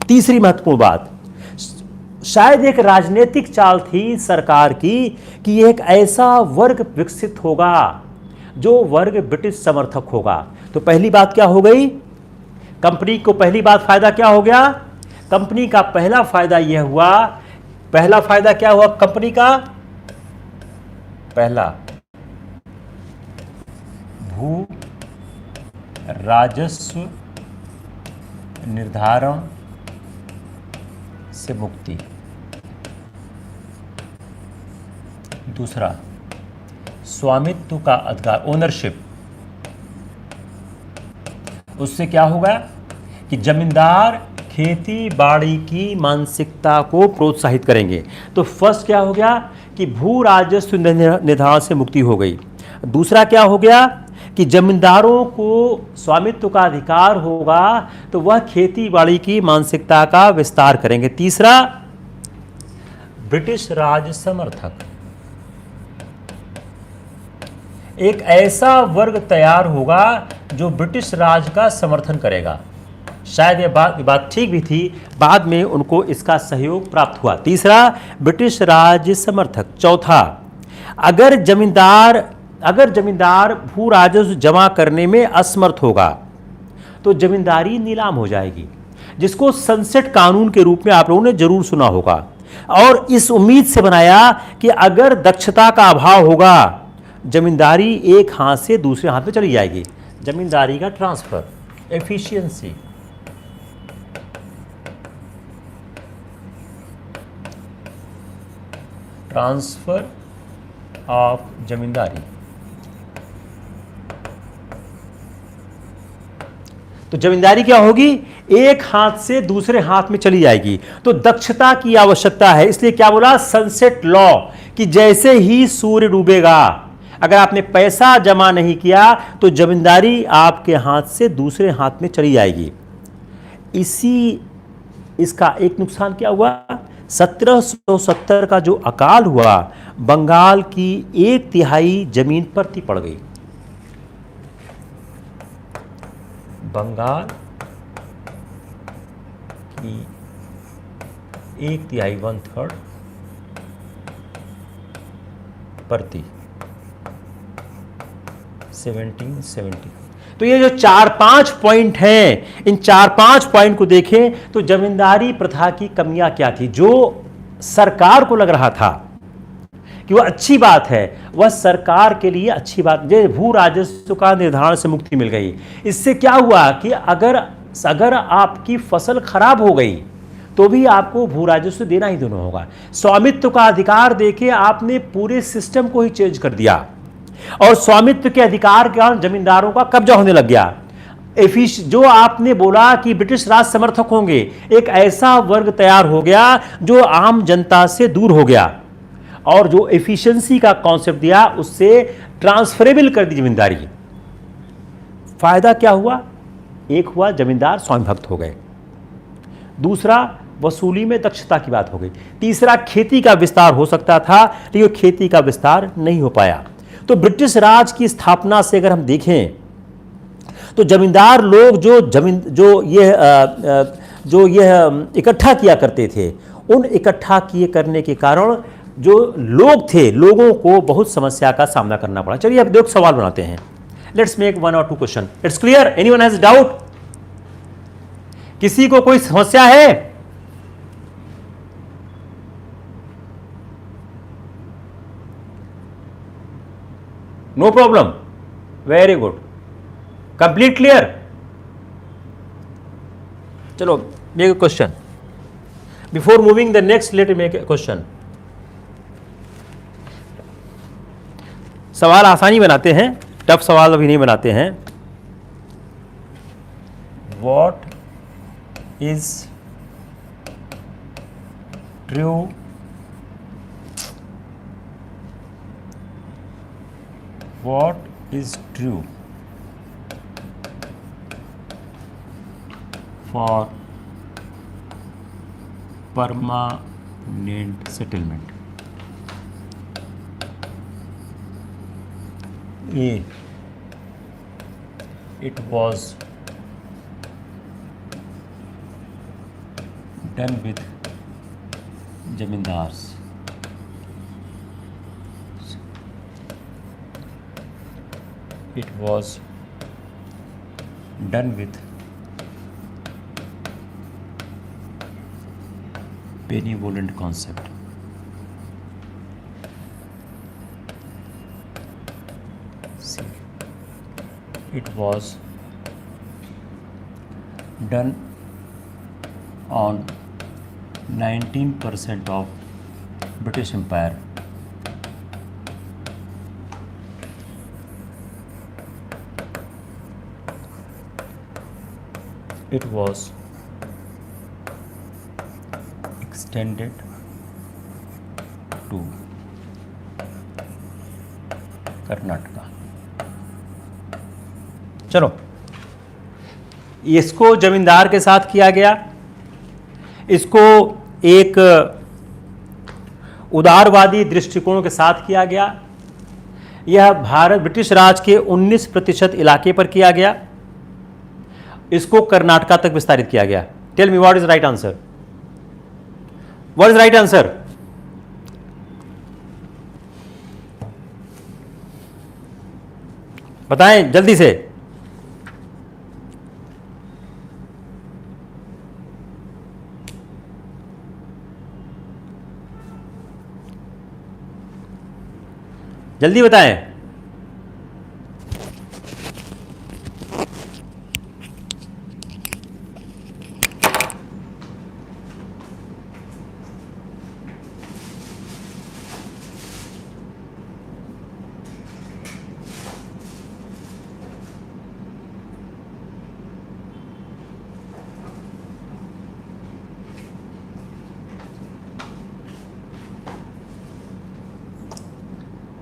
तीसरी महत्वपूर्ण बात, शायद एक राजनीतिक चाल थी सरकार की कि एक ऐसा वर्ग विकसित होगा जो वर्ग ब्रिटिश समर्थक होगा। तो पहली बात क्या हो गई, कंपनी को पहली बात फायदा क्या हो गया, कंपनी का पहला फायदा यह हुआ, पहला फायदा क्या हुआ कंपनी का, पहला भू राजस्व निर्धारण से मुक्ति। दूसरा, स्वामित्व का अधिकार, ओनरशिप। उससे क्या होगा कि जमींदार खेती बाड़ी की मानसिकता को प्रोत्साहित करेंगे। तो फर्स्ट क्या हो गया कि भू राजस्व निर्धारण से मुक्ति हो गई। दूसरा क्या हो गया कि जमींदारों को स्वामित्व का अधिकार होगा तो वह खेती बाड़ी की मानसिकता का विस्तार करेंगे। तीसरा, ब्रिटिश राज समर्थक, एक ऐसा वर्ग तैयार होगा जो ब्रिटिश राज का समर्थन करेगा। शायद ये बात ठीक भी थी, बाद में उनको इसका सहयोग प्राप्त हुआ। तीसरा, ब्रिटिश राज समर्थक। चौथा, अगर जमींदार भू राजस्व जमा करने में असमर्थ होगा तो जमींदारी नीलाम हो जाएगी, जिसको सनसेट कानून के रूप में आप लोगों ने जरूर सुना होगा। और इस उम्मीद से बनाया कि अगर दक्षता का अभाव होगा, जमींदारी एक हाथ से दूसरे हाथ में चली जाएगी। जमींदारी का ट्रांसफर, एफिशिएंसी, ट्रांसफर ऑफ जमींदारी। तो जमींदारी क्या होगी, एक हाथ से दूसरे हाथ में चली जाएगी। तो दक्षता की आवश्यकता है, इसलिए क्या बोला, सनसेट लॉ, कि जैसे ही सूर्य डूबेगा, अगर आपने पैसा जमा नहीं किया तो जमींदारी आपके हाथ से दूसरे हाथ में चली जाएगी। इसका एक नुकसान क्या हुआ, 1770 का जो अकाल हुआ, बंगाल की 1/3 जमीन परती पड़ गई। बंगाल की 1/3 1/3 परती 1770। तो ये जो 4-5 पॉइंट हैं, इन 4-5 पॉइंट को देखें तो जमींदारी प्रथा की कमियां क्या थी। जो सरकार को लग रहा था कि वह अच्छी बात है, वह सरकार के लिए अच्छी बात, जो भू राजस्व का निर्धारण से मुक्ति मिल गई। इससे क्या हुआ कि अगर आपकी फसल खराब हो गई तो भी आपको भू राजस्व देना ही देना होगा। स्वामित्व का अधिकार देके आपने पूरे सिस्टम को ही चेंज कर दिया, और स्वामित्व के अधिकार के कारण जमींदारों का कब्जा होने लग गया। जो आपने बोला कि ब्रिटिश राज समर्थक होंगे, एक ऐसा वर्ग तैयार हो गया जो आम जनता से दूर हो गया, और जो एफिशिएंसी का कॉन्सेप्ट दिया उससे ट्रांसफरेबल कर दी जमींदारी। फायदा क्या हुआ, एक हुआ जमींदार स्वामी भक्त हो गए, दूसरा वसूली में दक्षता की बात हो गई, तीसरा खेती का विस्तार हो सकता था लेकिन खेती का विस्तार नहीं हो पाया। तो ब्रिटिश राज की स्थापना से अगर हम देखें तो जमींदार लोग जो यह इकट्ठा किया करते थे, उन इकट्ठा किए करने के कारण जो लोग थे, लोगों को बहुत समस्या का सामना करना पड़ा। चलिए अब 2 सवाल बनाते हैं। लेट्स मेक 1 और 2 question. It's clear, anyone has doubt? किसी को कोई समस्या है? No problem, very good, complete clear. चलो make a question. Before moving the next, let me make a question. सवाल आसानी बनाते हैं, टफ सवाल अभी नहीं बनाते हैं. What is true for permanent settlement? A, it was done with zamindars. It was done with benevolent concept. C, it was done on 19% of British Empire. It was extended to Karnataka. चलो, इसको जमींदार के साथ किया गया, इसको एक उदारवादी दृष्टिकोण के साथ किया गया. यह भारत ब्रिटिश राज के 19% इलाके पर किया गया. इसको कर्नाटका तक विस्तारित किया गया. Tell me what is right answer? What is right answer? बताएं जल्दी से. जल्दी बताएं.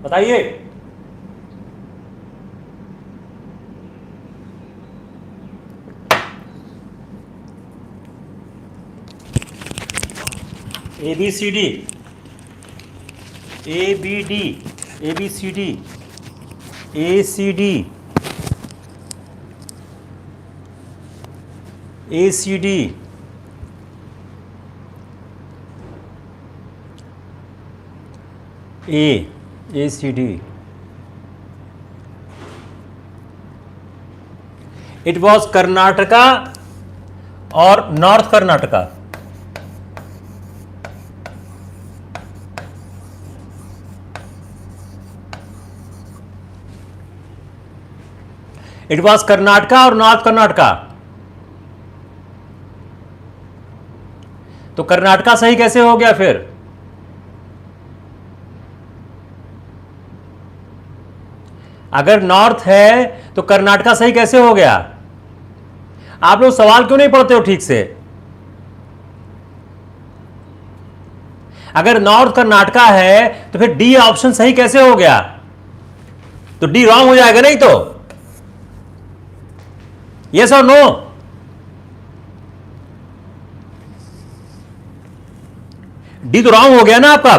बताइए. ABCD, ABD, ABCD, ACD, ACD, ACD. It was Karnataka और north Karnataka. It was Karnataka और नॉर्थ कर्नाटका. तो कर्नाटका सही कैसे हो गया फिर? अगर नॉर्थ है तो कर्नाटका सही कैसे हो गया? आप लोग सवाल क्यों नहीं पढ़ते हो ठीक से? अगर नॉर्थ कर्नाटका है तो फिर डी ऑप्शन सही कैसे हो गया? तो डी रॉन्ग हो जाएगा नहीं तो? यस और नो? डी तो रॉन्ग हो गया ना आपका.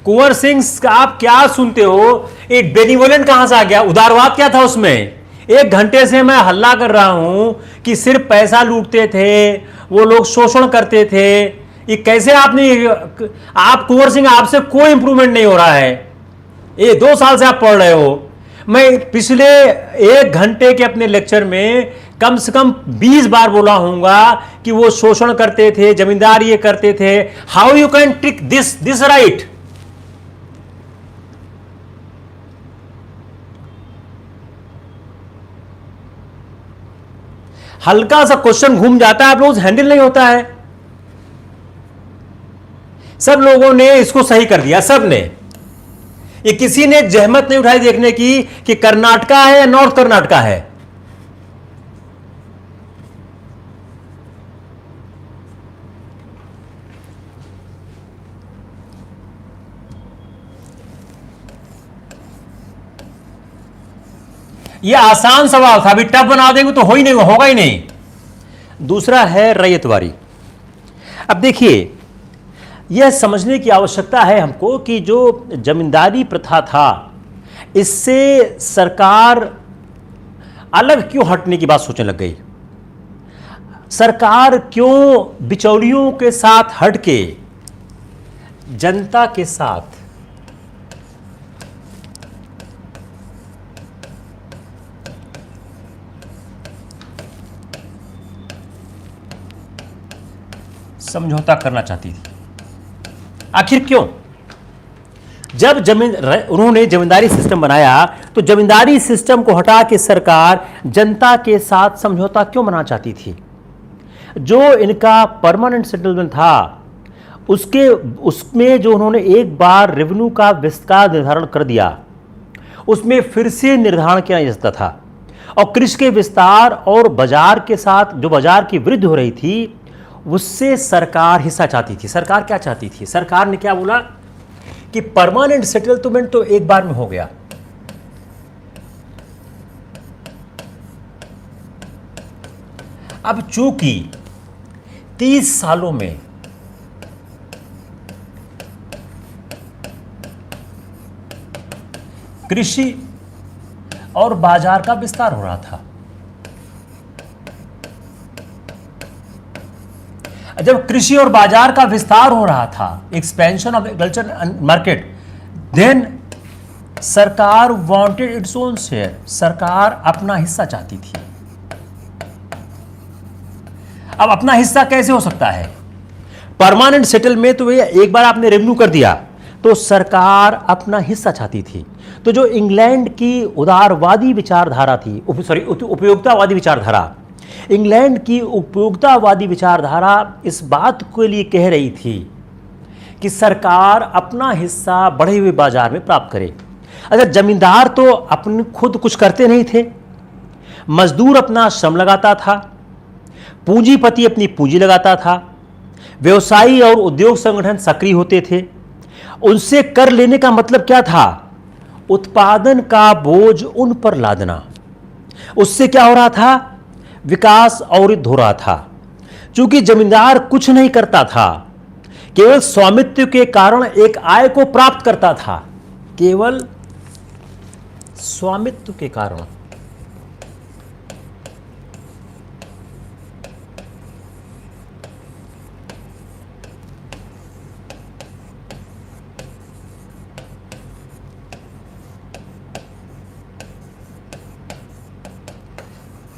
कुंवर सिंह आप क्या सुनते हो? एक बेनिवोलेंट कहां से आ गया? उदारवाद क्या था उसमें? 1 घंटे से मैं हल्ला कर रहा हूं कि सिर्फ पैसा लूटते थे, वो लोग शोषण करते थे. ये कैसे आपने, आप कुंवर सिंह आपसे कोई इंप्रूवमेंट नहीं हो रहा है. ये 2 साल से आप पढ़ रहे हो. मैं पिछले 1 घंटे के अपने लेक्चर में कम से कम 20 बार बोला हूंगा कि वो शोषण करते थे, जमींदार ये करते थे. How you can take this right? हल्का सा क्वेश्चन घूम जाता है, आप लोगों से हैंडल नहीं होता है। सब लोगों ने इसको सही कर दिया, सब ने। ये किसी ने जहमत नहीं उठाई देखने की कि कर्नाटका है या नॉर्थ कर्नाटका है। ये आसान सवाल था, अभी टफ बना देंगे तो हो ही नहीं, होगा ही नहीं। दूसरा है रैयतवारी। अब देखिए, यह समझने की आवश्यकता है हमको कि जो जमींदारी प्रथा था, इससे सरकार अलग क्यों हटने की बात सोचने लग गई। सरकार क्यों बिचौलियों के साथ हटके जनता के साथ समझौता करना चाहती थी। आखिर क्यों? जब उन्होंने जमींदारी सिस्टम बनाया तो जमींदारी सिस्टम को हटा के सरकार जनता के साथ समझौता क्यों बनाना चाहती थी? जो इनका परमानेंट सेटलमेंट था उसमें जो उन्होंने एक बार रेवेन्यू का विस्तार निर्धारण कर दिया, उसमें फिर से निर्धारण किया जा सकता था। और कृषि के विस्तार और बाजार के साथ जो बाजार की वृद्धि हो रही थी, उससे सरकार हिस्सा चाहती थी। सरकार क्या चाहती थी? सरकार ने क्या बोला कि परमानेंट सेटलमेंट तो एक बार में हो गया, अब चूंकि 30 सालों में कृषि और बाजार का विस्तार हो रहा था, जब कृषि और बाजार का विस्तार हो रहा था, expansion of agriculture market, then सरकार वांटेड इट्स ओन शेयर, सरकार अपना हिस्सा चाहती थी। अब अपना हिस्सा कैसे हो सकता है? परमानेंट सेटल में तो एक बार आपने रेवेन्यू कर दिया तो सरकार अपना हिस्सा चाहती थी। तो जो इंग्लैंड की उदारवादी विचारधारा थी, उपयोगितावादी विचारधारा, इंग्लैंड की उपयोगितावादी विचारधारा इस बात के लिए कह रही थी कि सरकार अपना हिस्सा बढ़े हुए बाजार में प्राप्त करे। अगर जमींदार तो अपने खुद कुछ करते नहीं थे, मजदूर अपना श्रम लगाता था, पूंजीपति अपनी पूंजी लगाता था, व्यवसायी और उद्योग संगठन सक्रिय होते थे। उनसे कर लेने का मतलब क्या था? उत्पादन का बोझ उन पर लादना। उससे क्या हो रहा था? विकास अवरुद्ध हो रहा था। चूंकि जमींदार कुछ नहीं करता था, केवल स्वामित्व के कारण एक आय को प्राप्त करता था, केवल स्वामित्व के कारण।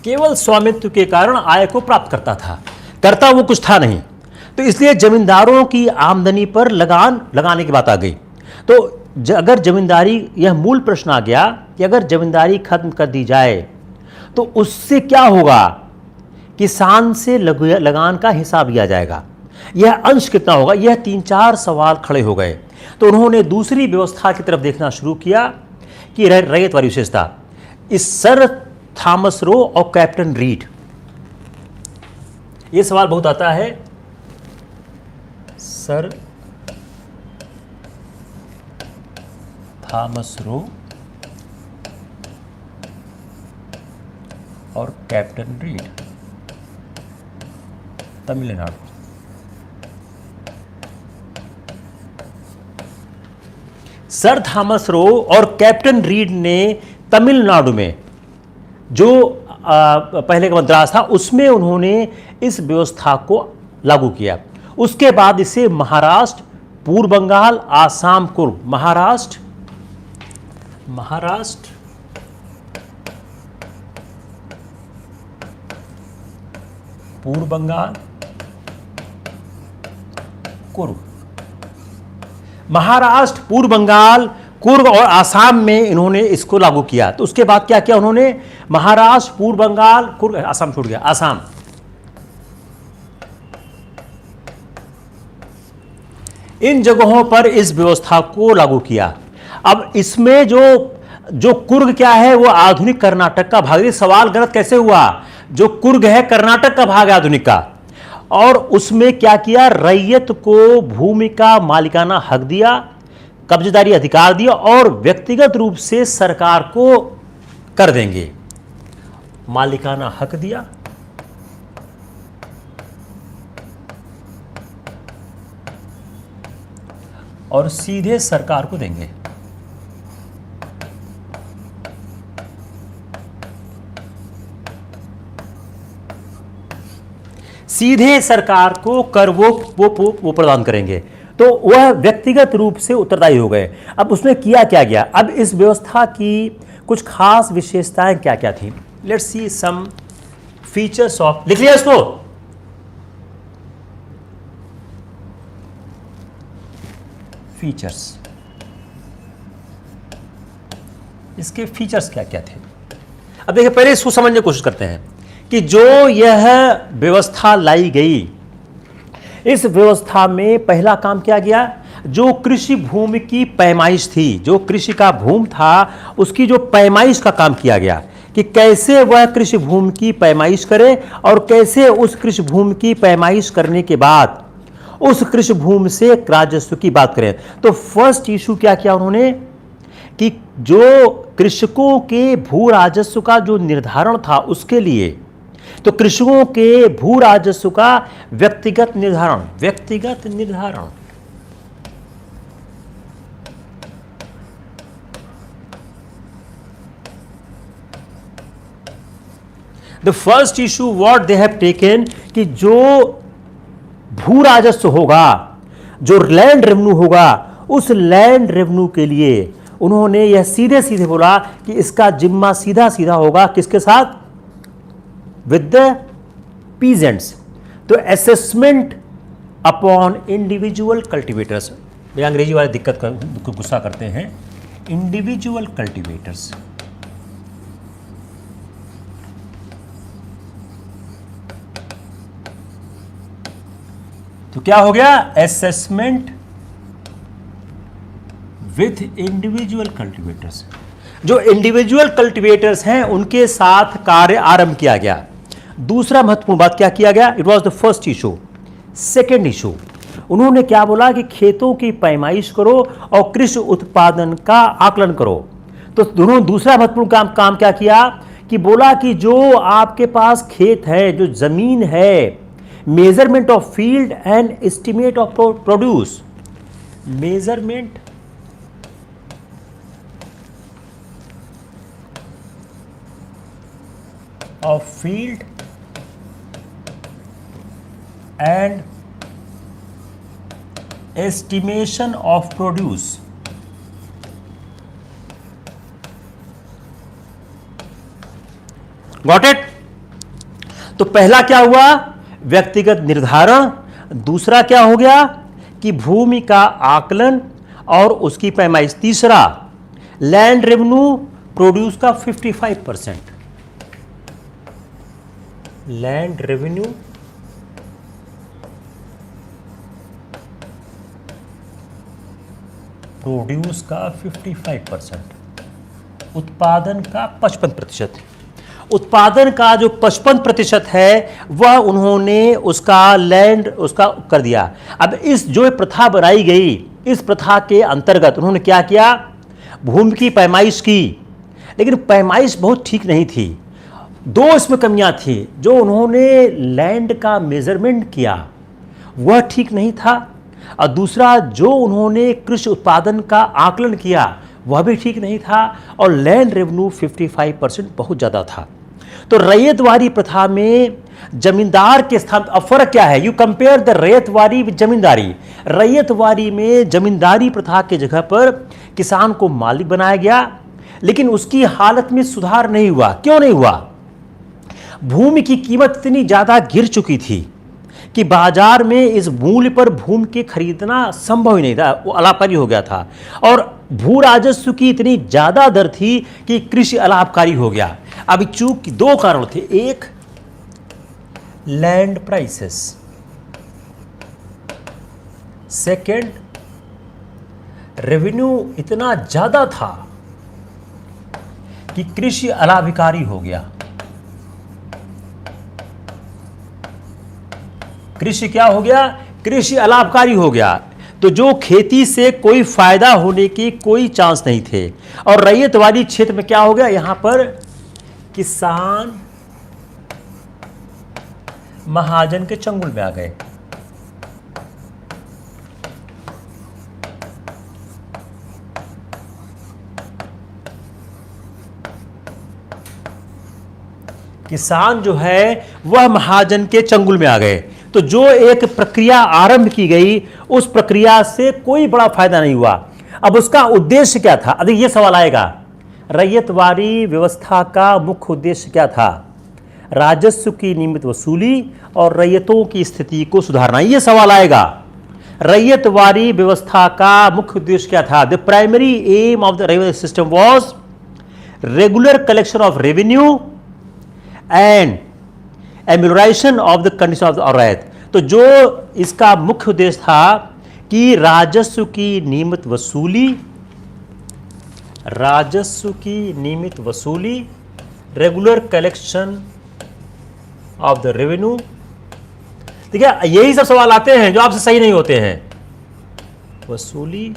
केवल स्वामित्व के कारण आय को प्राप्त करता था, करता वो कुछ था नहीं। तो इसलिए जमींदारों की आमदनी पर लगान लगाने की बात आ गई। तो अगर जमींदारी, यह मूल प्रश्न आ गया कि अगर जमींदारी खत्म कर दी जाए तो उससे क्या होगा? किसान से लगान का हिसाब लिया जाएगा, यह अंश कितना होगा? यह 3-4 सवाल खड़े हो गए। तो उन्होंने दूसरी व्यवस्था की तरफ देखना शुरू किया कि रैयतवारी विशेषता। इस सर थॉमस रो और कैप्टन रीड, यह सवाल बहुत आता है। सर थॉमस रो और captain read, Tamil Nadu. Sir Thomas Roe और कैप्टन रीड ने तमिलनाडु में जो पहले का मद्रास था, उसमें उन्होंने इस व्यवस्था को लागू किया। उसके बाद इसे महाराष्ट्र, पूर्व बंगाल, आसाम, कुर्ग, महाराष्ट्र, पूर्व बंगाल, कुर्ग, महाराष्ट्र, पूर्व बंगाल, कुर्ग और आसाम में इन्होंने इसको लागू किया। तो उसके बाद क्या किया उन्होंने? महाराष्ट्र, पूर्व बंगाल, असम छूट गया, असम, इन जगहों पर इस व्यवस्था को लागू किया। अब इसमें जो कुर्ग क्या है, वो आधुनिक कर्नाटक का भाग। सवाल गलत कैसे हुआ? जो कुर्ग है कर्नाटक का भाग है आधुनिक का, और उसमें क्या किया, रैयत को भूमि का मालिकाना हक दिया, कब्जेदारी अधिकार दिया, और व्यक्तिगत रूप से सरकार को कर देंगे, मालिकाना हक दिया, और सीधे सरकार को देंगे। सीधे सरकार को कर वो प्रदान करेंगे, तो वह व्यक्तिगत रूप से उत्तरदायी हो गए। अब उसमें किया क्या गया? अब इस व्यवस्था की कुछ खास विशेषताएं क्या क्या थी? Let's see some features of, लिख लिया इसको, फीचर्स, इसके फीचर्स क्या क्या थे? अब देखिए, पहले इसको समझने की कोशिश करते हैं कि जो यह व्यवस्था लाई गई, इस व्यवस्था में पहला काम किया गया, जो कृषि भूमि की पैमाइश थी, जो कृषि का भूमि था, उसकी जो पैमाइश का काम किया गया कि कैसे वह कृषि भूमि की पैमाइश करे, और कैसे उस कृषि भूमि की पैमाइश करने के बाद उस कृषि भूमि से राजस्व की बात करें। तो फर्स्ट इशू क्या किया उन्होंने कि जो कृषकों के भू राजस्व का जो निर्धारण था, उसके लिए तो कृषकों के भू राजस्व का व्यक्तिगत निर्धारण, the first issue what they have taken कि जो भू राजस्व होगा, जो लैंड रेवेन्यू होगा, उस लैंड रेवेन्यू के लिए उन्होंने यह सीधे सीधे बोला कि इसका जिम्मा सीधा सीधा होगा किसके साथ? With the peasants. तो असेसमेंट अपॉन इंडिविजुअल कल्टीवेटर्स, ये अंग्रेजी वाले दिक्कत का गुस्सा करते हैं, इंडिविजुअल कल्टीवेटर्स। तो क्या हो गया? Assessment with individual cultivators. जो इंडिविजुअल कल्टीवेटर्स हैं उनके साथ कार्य आरंभ किया गया। दूसरा महत्वपूर्ण बात क्या किया गया? It was the first issue. Second issue, उन्होंने क्या बोला कि खेतों की पैमाइश करो और कृषि उत्पादन का आकलन करो। तो दोनों दूसरा महत्वपूर्ण काम क्या किया कि बोला कि जो आपके पास खेत है, जो जमीन है, measurement of field and estimate of produce, measurement of field and estimation of produce। Got it? तो पहला क्या हुआ? व्यक्तिगत निर्धारण। दूसरा क्या हो गया कि भूमि का आकलन और उसकी पैमाइश। तीसरा लैंड रेवेन्यू प्रोड्यूस का 55%, लैंड रेवेन्यू प्रोड्यूस का 55%, उत्पादन का 55%। उत्पादन का जो 55% है वह उन्होंने उसका लैंड उसका कर दिया। अब इस जो प्रथा बनाई गई, इस प्रथा के अंतर्गत उन्होंने क्या किया? भूमि की पैमाइश की, लेकिन पैमाइश बहुत ठीक नहीं थी। दो इसमें कमियां थी। जो उन्होंने लैंड का मेजरमेंट किया वह ठीक नहीं था, और दूसरा जो उन्होंने कृषि उत्पादन का आकलन किया वह भी ठीक नहीं था, और लैंड रेवेन्यू 55% बहुत ज़्यादा था। तो रैयतवारी प्रथा में जमींदार के स्थान, अब फर्क क्या है? You compare the ryotwari with जमींदारी। रैयतवारी में जमींदारी प्रथा के जगह पर किसान को मालिक बनाया गया, लेकिन उसकी हालत में सुधार नहीं हुआ। क्यों नहीं हुआ? भूमि की कीमत इतनी ज़्यादा गिर चुकी थी कि बाजार में इस मूल्य पर भूमि के खरीदना संभव ही नहीं था, वो अलाभकारी हो गया था। और भू राजस्व की इतनी ज़्यादा दर थी कि कृषि अलाभकारी हो गया। अभी चूंकि दो कारण थे, एक लैंड प्राइसेस, सेकेंड रेवेन्यू इतना ज्यादा था कि कृषि अलाभकारी हो गया। कृषि क्या हो गया? कृषि अलाभकारी हो गया। तो जो खेती से कोई फायदा होने की कोई चांस नहीं थे, और रैयतवादी क्षेत्र में क्या हो गया? यहां पर किसान महाजन के चंगुल में आ गए। किसान जो है वह महाजन के चंगुल में आ गए। तो जो एक प्रक्रिया आरंभ की गई, उस प्रक्रिया से कोई बड़ा फायदा नहीं हुआ। अब उसका उद्देश्य क्या था? अभी यह सवाल आएगा, रैयतवाड़ी व्यवस्था का मुख्य उद्देश्य क्या था? राजस्व की नियमित वसूली और रैयतों की स्थिति को सुधारना, यह सवाल आएगा। रैयतवाड़ी व्यवस्था का मुख्य उद्देश्य क्या था? The primary aim of the revenue system was regular collection of revenue and amelioration of the condition of the ryot. तो जो इसका मुख्य उद्देश्य था कि राजस्व की नियमित वसूली, regular collection of the revenue. ठीक है, यही सब सवाल आते हैं जो आपसे सही नहीं होते हैं। वसूली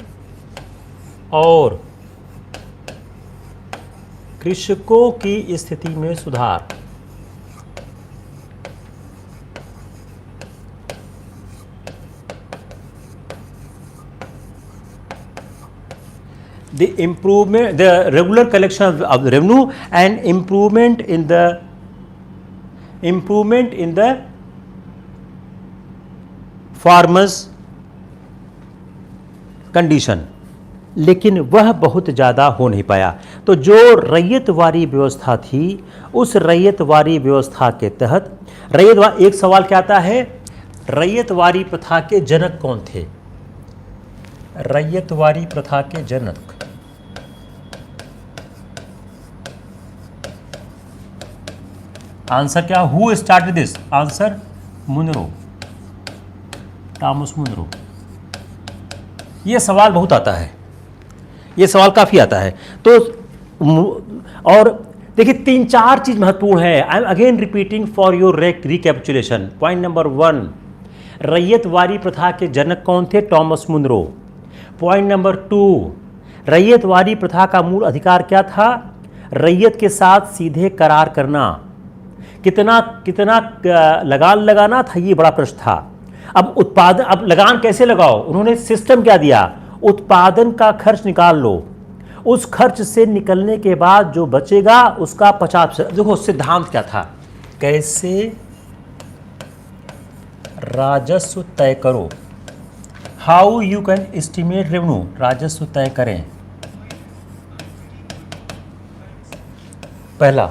और कृषकों की स्थिति में सुधार। The improvement, the regular collection of the revenue and improvement in the farmers condition, लेकिन वह बहुत ज़्यादा हो नहीं पाया। तो जो रैयतवाड़ी व्यवस्था थी, उस रैयतवाड़ी व्यवस्था के तहत एक सवाल क्या आता है, रैयतवाड़ी प्रथा के जनक कौन थे? रैयतवाड़ी प्रथा के जनक आंसर क्या? Who started this? Answer Munro, Thomas Munro. यह सवाल बहुत आता है, यह सवाल काफी आता है। तो और देखिए 3-4 चीज महत्वपूर्ण है। I am again repeating for your recapitulation. Point number 1, ryotwari प्रथा के जनक कौन थे? Thomas Munro. Point number 2, ryotwari प्रथा का मूल अधिकार क्या था? रैयत के साथ सीधे करार करना। कितना लगान लगाना था, ये बड़ा प्रश्न था। अब लगान कैसे लगाओ? उन्होंने सिस्टम क्या दिया? उत्पादन का खर्च निकाल लो, उस खर्च से निकलने के बाद जो बचेगा उसका 50%। देखो सिद्धांत क्या था, कैसे राजस्व तय करो, how you can estimate revenue, राजस्व तय करें। पहला,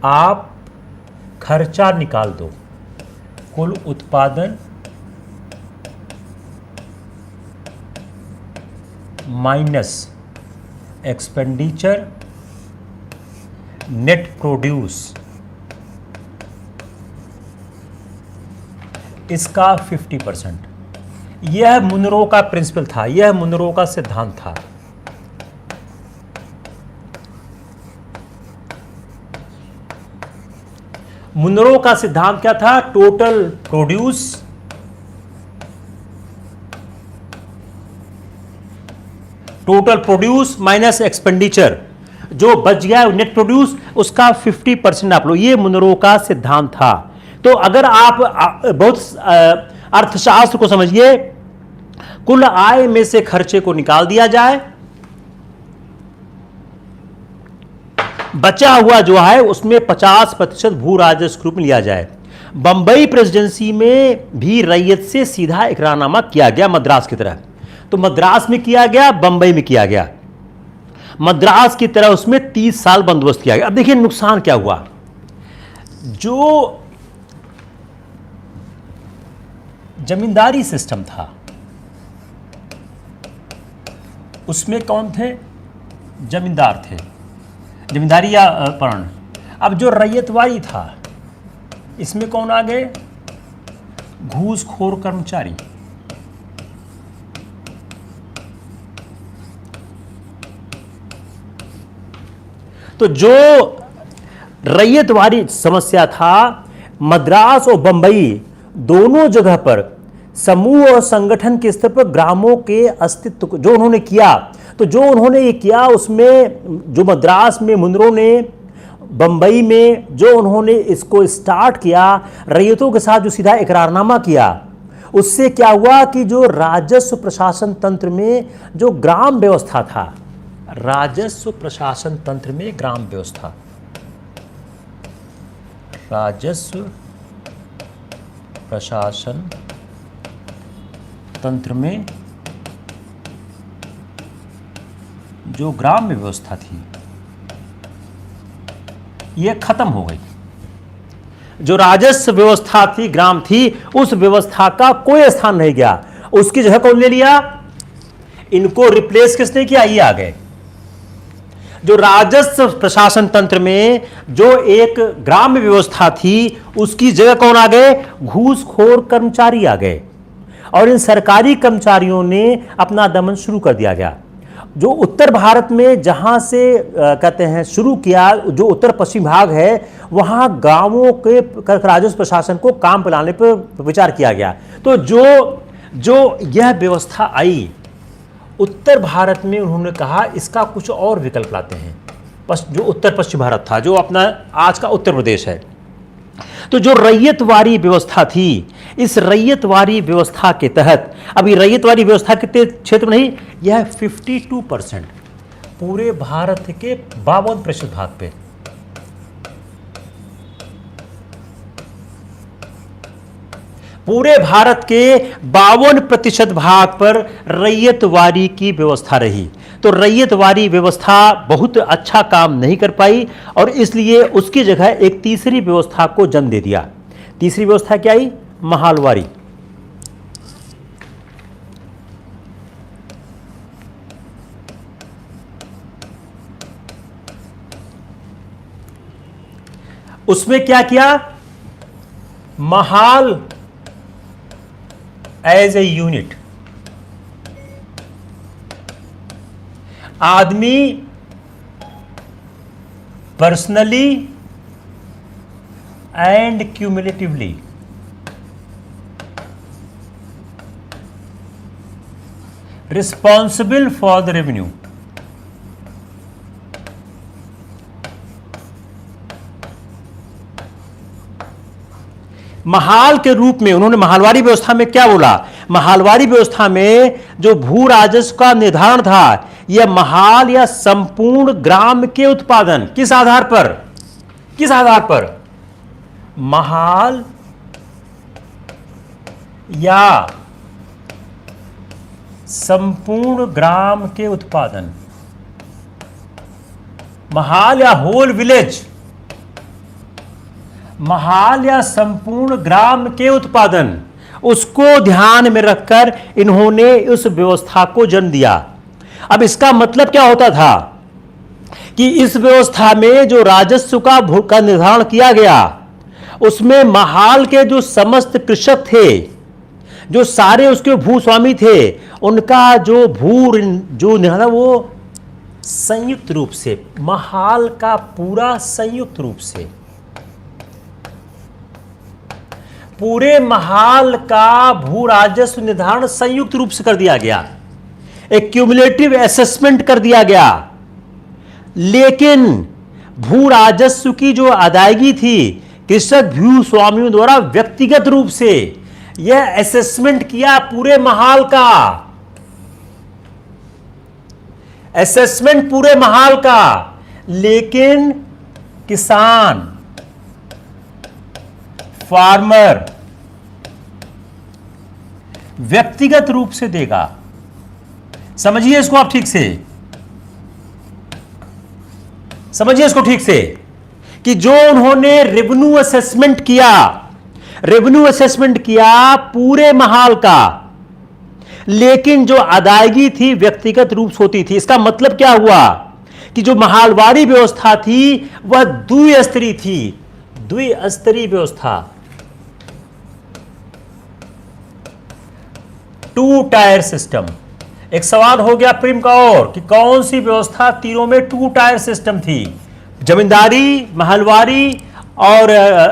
आप खर्चा निकाल दो, कुल उत्पादन माइनस एक्सपेंडिचर नेट प्रोड्यूस, इसका 50%। यह मुनरो का प्रिंसिपल था, यह मुनरो का सिद्धांत था। मुनरो का सिद्धांत क्या था? टोटल प्रोड्यूस माइनस एक्सपेंडिचर, जो बच गया नेट प्रोड्यूस, उसका 50% आप लो। ये मुनरो का सिद्धांत था। तो अगर आप बहुत अर्थशास्त्र को समझिए, कुल आय में से खर्चे को निकाल दिया जाए, बचा हुआ जो है उसमें 50% भू राजस्व रूप में लिया जाए। बंबई प्रेसिडेंसी में भी रैयत से सीधा इकरारनामा किया गया, मद्रास की तरह। तो मद्रास में किया गया, बंबई में किया गया। मद्रास की तरह उसमें 30 साल बंदोबस्त किया गया। अब देखिए नुकसान क्या हुआ। जो जमींदारी सिस्टम था उसमें कौन थे? जमींदार थे, जमींदारी या पर्ण। अब जो रैयतवाड़ी था, इसमें कौन आ गए? घूसखोर कर्मचारी। तो जो रैयतवाड़ी समस्या था, मद्रास और बंबई दोनों जगह पर समूह और संगठन के स्तर पर ग्रामों के अस्तित्व को जो उन्होंने किया, तो जो उन्होंने ये किया उसमें जो मद्रास में मुनरो ने, बंबई में जो उन्होंने इसको स्टार्ट किया, रैयतों के साथ जो सीधा इकरारनामा किया, उससे क्या हुआ कि जो राजस्व प्रशासन तंत्र में जो ग्राम व्यवस्था था, राजस्व प्रशासन तंत्र में ग्राम व्यवस्था, राजस्व प्रशासन तंत्र में जो ग्राम व्यवस्था थी, यह खत्म हो गई। जो राजस्व व्यवस्था थी, ग्राम थी, उस व्यवस्था का कोई स्थान नहीं गया। उसकी जगह कौन ले लिया? इनको रिप्लेस किसने किया? ये आ गए। जो राजस्व प्रशासन तंत्र में जो एक ग्राम व्यवस्था थी, उसकी जगह कौन आ गए? घूसखोर कर्मचारी आ गए। और इन सरकारी कर्मचारियों ने अपना दमन शुरू कर दिया गया। जो उत्तर भारत में जहां से कहते हैं शुरू किया, जो उत्तर पश्चिम भाग है, वहां गांवों के राजस्व प्रशासन को काम पे लाने पर विचार किया गया। तो जो यह व्यवस्था आई उत्तर भारत में, उन्होंने कहा इसका कुछ और विकल्प लाते हैं। जो उत्तर पश्चिम भारत था, जो अपना आज का उत्तर प्रदेश है, तो जो रैयतवाड़ी व्यवस्था थी, इस रैयतवाड़ी व्यवस्था के तहत, अभी रैयतवाड़ी व्यवस्था कितने क्षेत्र में नहीं, यह 52% पूरे भारत के 52% भाग पे, पूरे भारत के 52% भाग पर रैयतवाड़ी की व्यवस्था रही। तो रैयतवाड़ी व्यवस्था बहुत अच्छा काम नहीं कर पाई और इसलिए उसकी जगह एक तीसरी व्यवस्था को जन्म दे दिया। तीसरी व्यवस्था क्या आई? महालवाड़ी। उसमें क्या किया? महाल एज ए यूनिट, आदमी personally and cumulatively responsible for the revenue. Mahal के रूप में उन्होंने महालवाड़ी व्यवस्था में क्या बोला? महालवाड़ी व्यवस्था में जो भू राजस्व का निर्धारण था, यह महाल या संपूर्ण ग्राम के उत्पादन, किस आधार पर? किस आधार पर? महाल या संपूर्ण ग्राम के उत्पादन, महाल या होल विलेज, महाल या संपूर्ण ग्राम के उत्पादन, उसको ध्यान में रखकर इन्होंने उस व्यवस्था को जन्म दिया। अब इसका मतलब क्या होता था कि इस व्यवस्था में जो राजस्व का निर्धारण किया गया, उसमें महाल के जो समस्त कृषक थे, जो सारे उसके भूस्वामी थे, उनका जो निर्धारण वो संयुक्त रूप से, महाल का पूरा संयुक्त रूप से, पूरे महाल का भू राजस्व निर्धारण संयुक्त रूप से कर दिया गया। एक क्यूमुलेटिव असेसमेंट कर दिया गया। लेकिन भू राजस्व की जो अदायगी थी, कृषक भूस्वामियों द्वारा व्यक्तिगत रूप से यह असेसमेंट किया पूरे महाल का, असेसमेंट पूरे महाल का। लेकिन किसान, फार्मर व्यक्तिगत रूप से देगा। समझिए इसको आप ठीक से, समझिए इसको ठीक से कि जो उन्होंने रेवेन्यू असेसमेंट किया, रेवेन्यू असेसमेंट किया पूरे महाल का, लेकिन जो अदायगी थी व्यक्तिगत रूप से होती थी। इसका मतलब क्या हुआ कि जो महालवारी व्यवस्था थी वह द्विस्तरीय थी, द्विस्तरीय व्यवस्था, टू टायर सिस्टम। एक सवाल हो गया प्रीम का और कि कौन सी व्यवस्था तीनों में टू टायर सिस्टम थी, जमींदारी, महलवारी और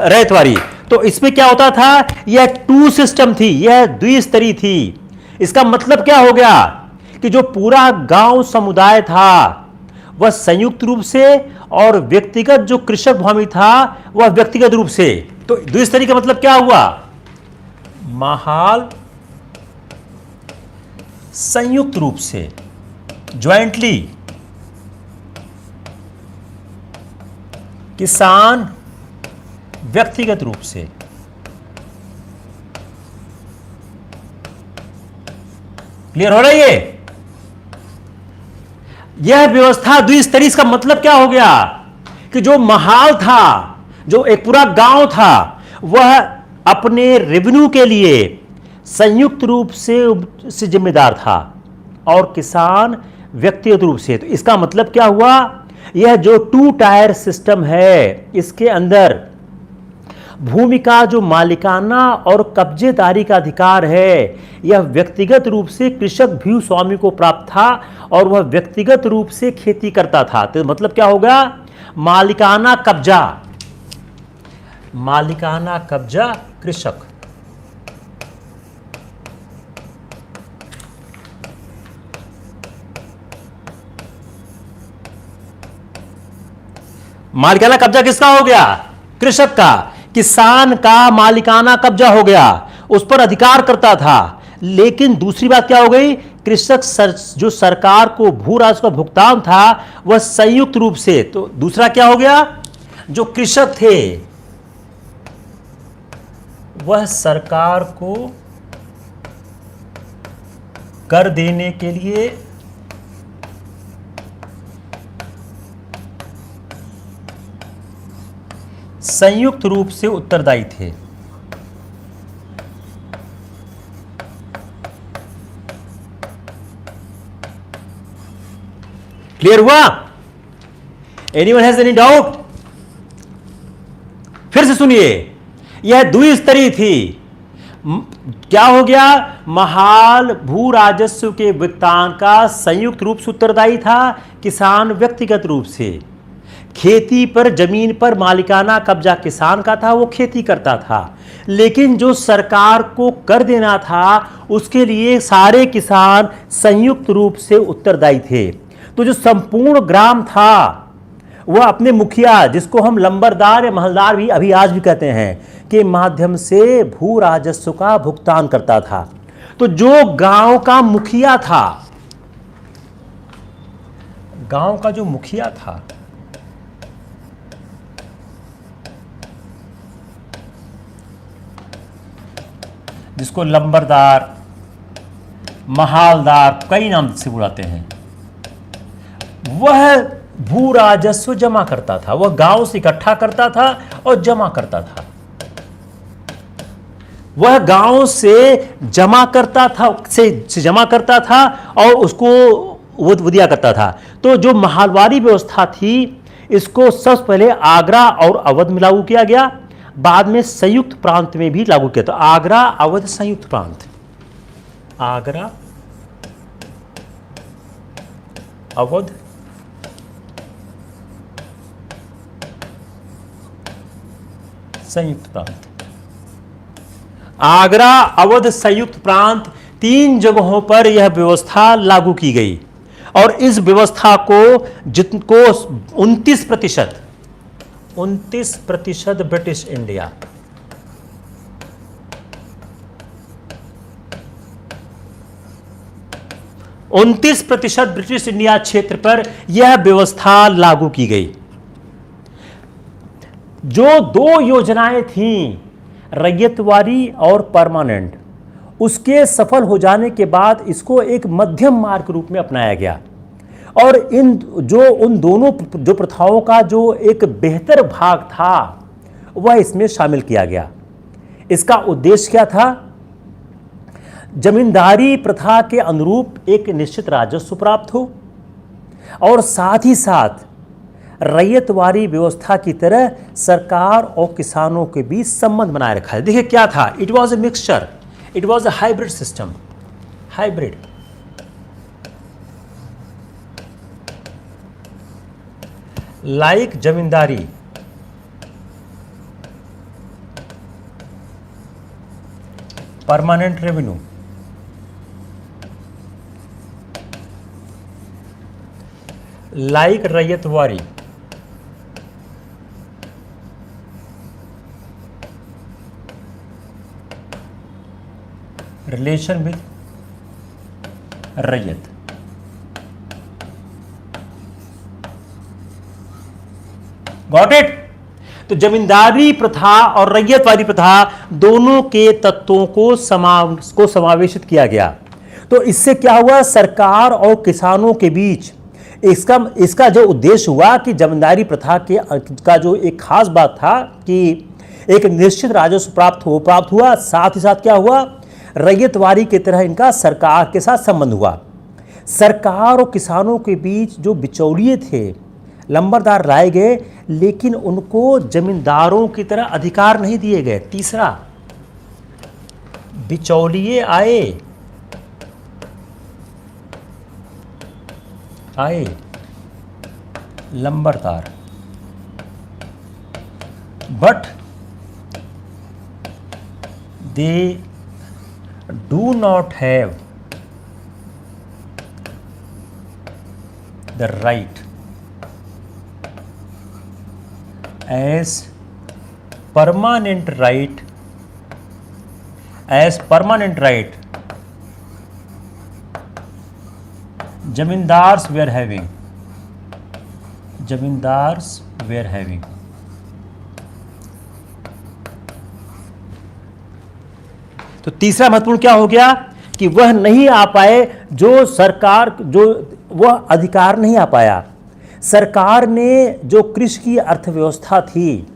रैयतवारी। तो इसमें क्या होता था, यह टू सिस्टम थी, यह द्विस्तरीय थी। इसका मतलब क्या हो गया कि जो पूरा गांव समुदाय था वह संयुक्त रूप से और व्यक्तिगत जो कृषक भूमि था वह व्यक्तिगत रूप से। तो द्विस्तरीय का मतलब क्या हुआ, महाल संयुक्त रूप से, ज्वाइंटली, किसान व्यक्तिगत रूप से। क्लियर हो रहा है यह व्यवस्था द्विस्तरीय। इसका मतलब क्या हो गया कि जो महाल था, जो एक पूरा गांव था, वह अपने रेवेन्यू के लिए संयुक्त रूप से जिम्मेदार था और किसान व्यक्तिगत रूप से। तो इसका मतलब क्या हुआ, यह जो टू टायर सिस्टम है इसके अंदर भूमि का जो मालिकाना और कब्जेदारी का अधिकार है यह व्यक्तिगत रूप से कृषक भूस्वामी को प्राप्त था और वह व्यक्तिगत रूप से खेती करता था। तो मतलब क्या होगा, मालिकाना कब्जा, मालिकाना कब्जा कृषक, मालिकाना कब्जा किसका हो गया, कृषक का। किसान का मालिकाना कब्जा हो गया, उस पर अधिकार करता था। लेकिन दूसरी बात क्या हो गई, कृषक जो सरकार को भू राजस्व का भुगतान था वह संयुक्त रूप से। तो दूसरा क्या हो गया, जो कृषक थे वह सरकार को कर देने के लिए संयुक्त रूप से उत्तरदायी थे। क्लियर हुआ, एनीवन हैज एनी डाउट? फिर से सुनिए, यह द्विस्तरीय थी। क्या हो गया, महाल भू राजस्व के भुगतान का संयुक्त रूप से उत्तरदायी था, किसान व्यक्तिगत रूप से। खेती पर, जमीन पर मालिकाना कब्जा किसान का था, वो खेती करता था। लेकिन जो सरकार को कर देना था उसके लिए सारे किसान संयुक्त रूप से उत्तरदायी थे। तो जो संपूर्ण ग्राम था वह अपने मुखिया, जिसको हम लंबरदार या महलदार भी अभी आज भी कहते हैं, के माध्यम से भू राजस्व का भुगतान करता था। तो जो गांव का मुखिया था, गांव का जो मुखिया था, जिसको लंबरदार, महालदार, कई नाम से बुलाते हैं, वह भू राजस्व जमा करता था। वह गांव से इकट्ठा करता था और जमा करता था। वह गांव से जमा करता था, से जमा करता था और उसको वो दिया करता था। तो जो महालवारी व्यवस्था थी इसको सबसे पहले आगरा और अवध में लागू किया गया, बाद में संयुक्त प्रांत में भी लागू किया। तो आगरा, अवध, संयुक्त प्रांत, आगरा, अवध, संयुक्त प्रांत। आगरा, अवध, संयुक्त प्रांत, तीन जगहों पर यह व्यवस्था लागू की गई। और इस व्यवस्था को 29% ब्रिटिश इंडिया, 29% ब्रिटिश इंडिया क्षेत्र पर यह व्यवस्था लागू की गई। जो दो योजनाएं थीं, रैयतवारी और परमानेंट, उसके सफल हो जाने के बाद इसको एक मध्यम मार्ग के रूप में अपनाया गया और उन दोनों जो प्रथाओं का जो एक बेहतर भाग था वह इसमें शामिल किया गया। इसका उद्देश्य क्या था, जमींदारी प्रथा के अनुरूप एक निश्चित राजस्व प्राप्त हो और साथ ही साथ रैयतवारी व्यवस्था की तरह सरकार और किसानों के बीच संबंध बनाए रखा है। देखिए क्या था, it was a mixture, it was a hybrid system, hybrid. Like zamindari, permanent revenue, like Ryotwari, relation with ryot. Got it. तो जमींदारी प्रथा और रैयतवारी प्रथा दोनों के तत्वों को समावेशित किया गया। तो इससे क्या हुआ, सरकार और किसानों के बीच इसका जो उद्देश्य हुआ कि जमींदारी प्रथा का जो एक खास बात था कि एक निश्चित राजस्व प्राप्त हुआ, साथ ही साथ क्या हुआ, रैयतवारी की तरह इनका सरकार के साथ संबंध हुआ। सरकार और किसानों के बीच जो बिचौलिए थे, लंबरदार लाए गए, लेकिन उनको जमींदारों की तरह अधिकार नहीं दिए गए। तीसरा, बिचौलिए आए लंबरदार, but they do not have the right as permanent right zamindars were having तो तीसरा महत्वपूर्ण क्या हो गया कि वह नहीं आ पाए, जो सरकार जो वह अधिकार नहीं आ पाया। सरकार ने जो कृषि की अर्थव्यवस्था थी,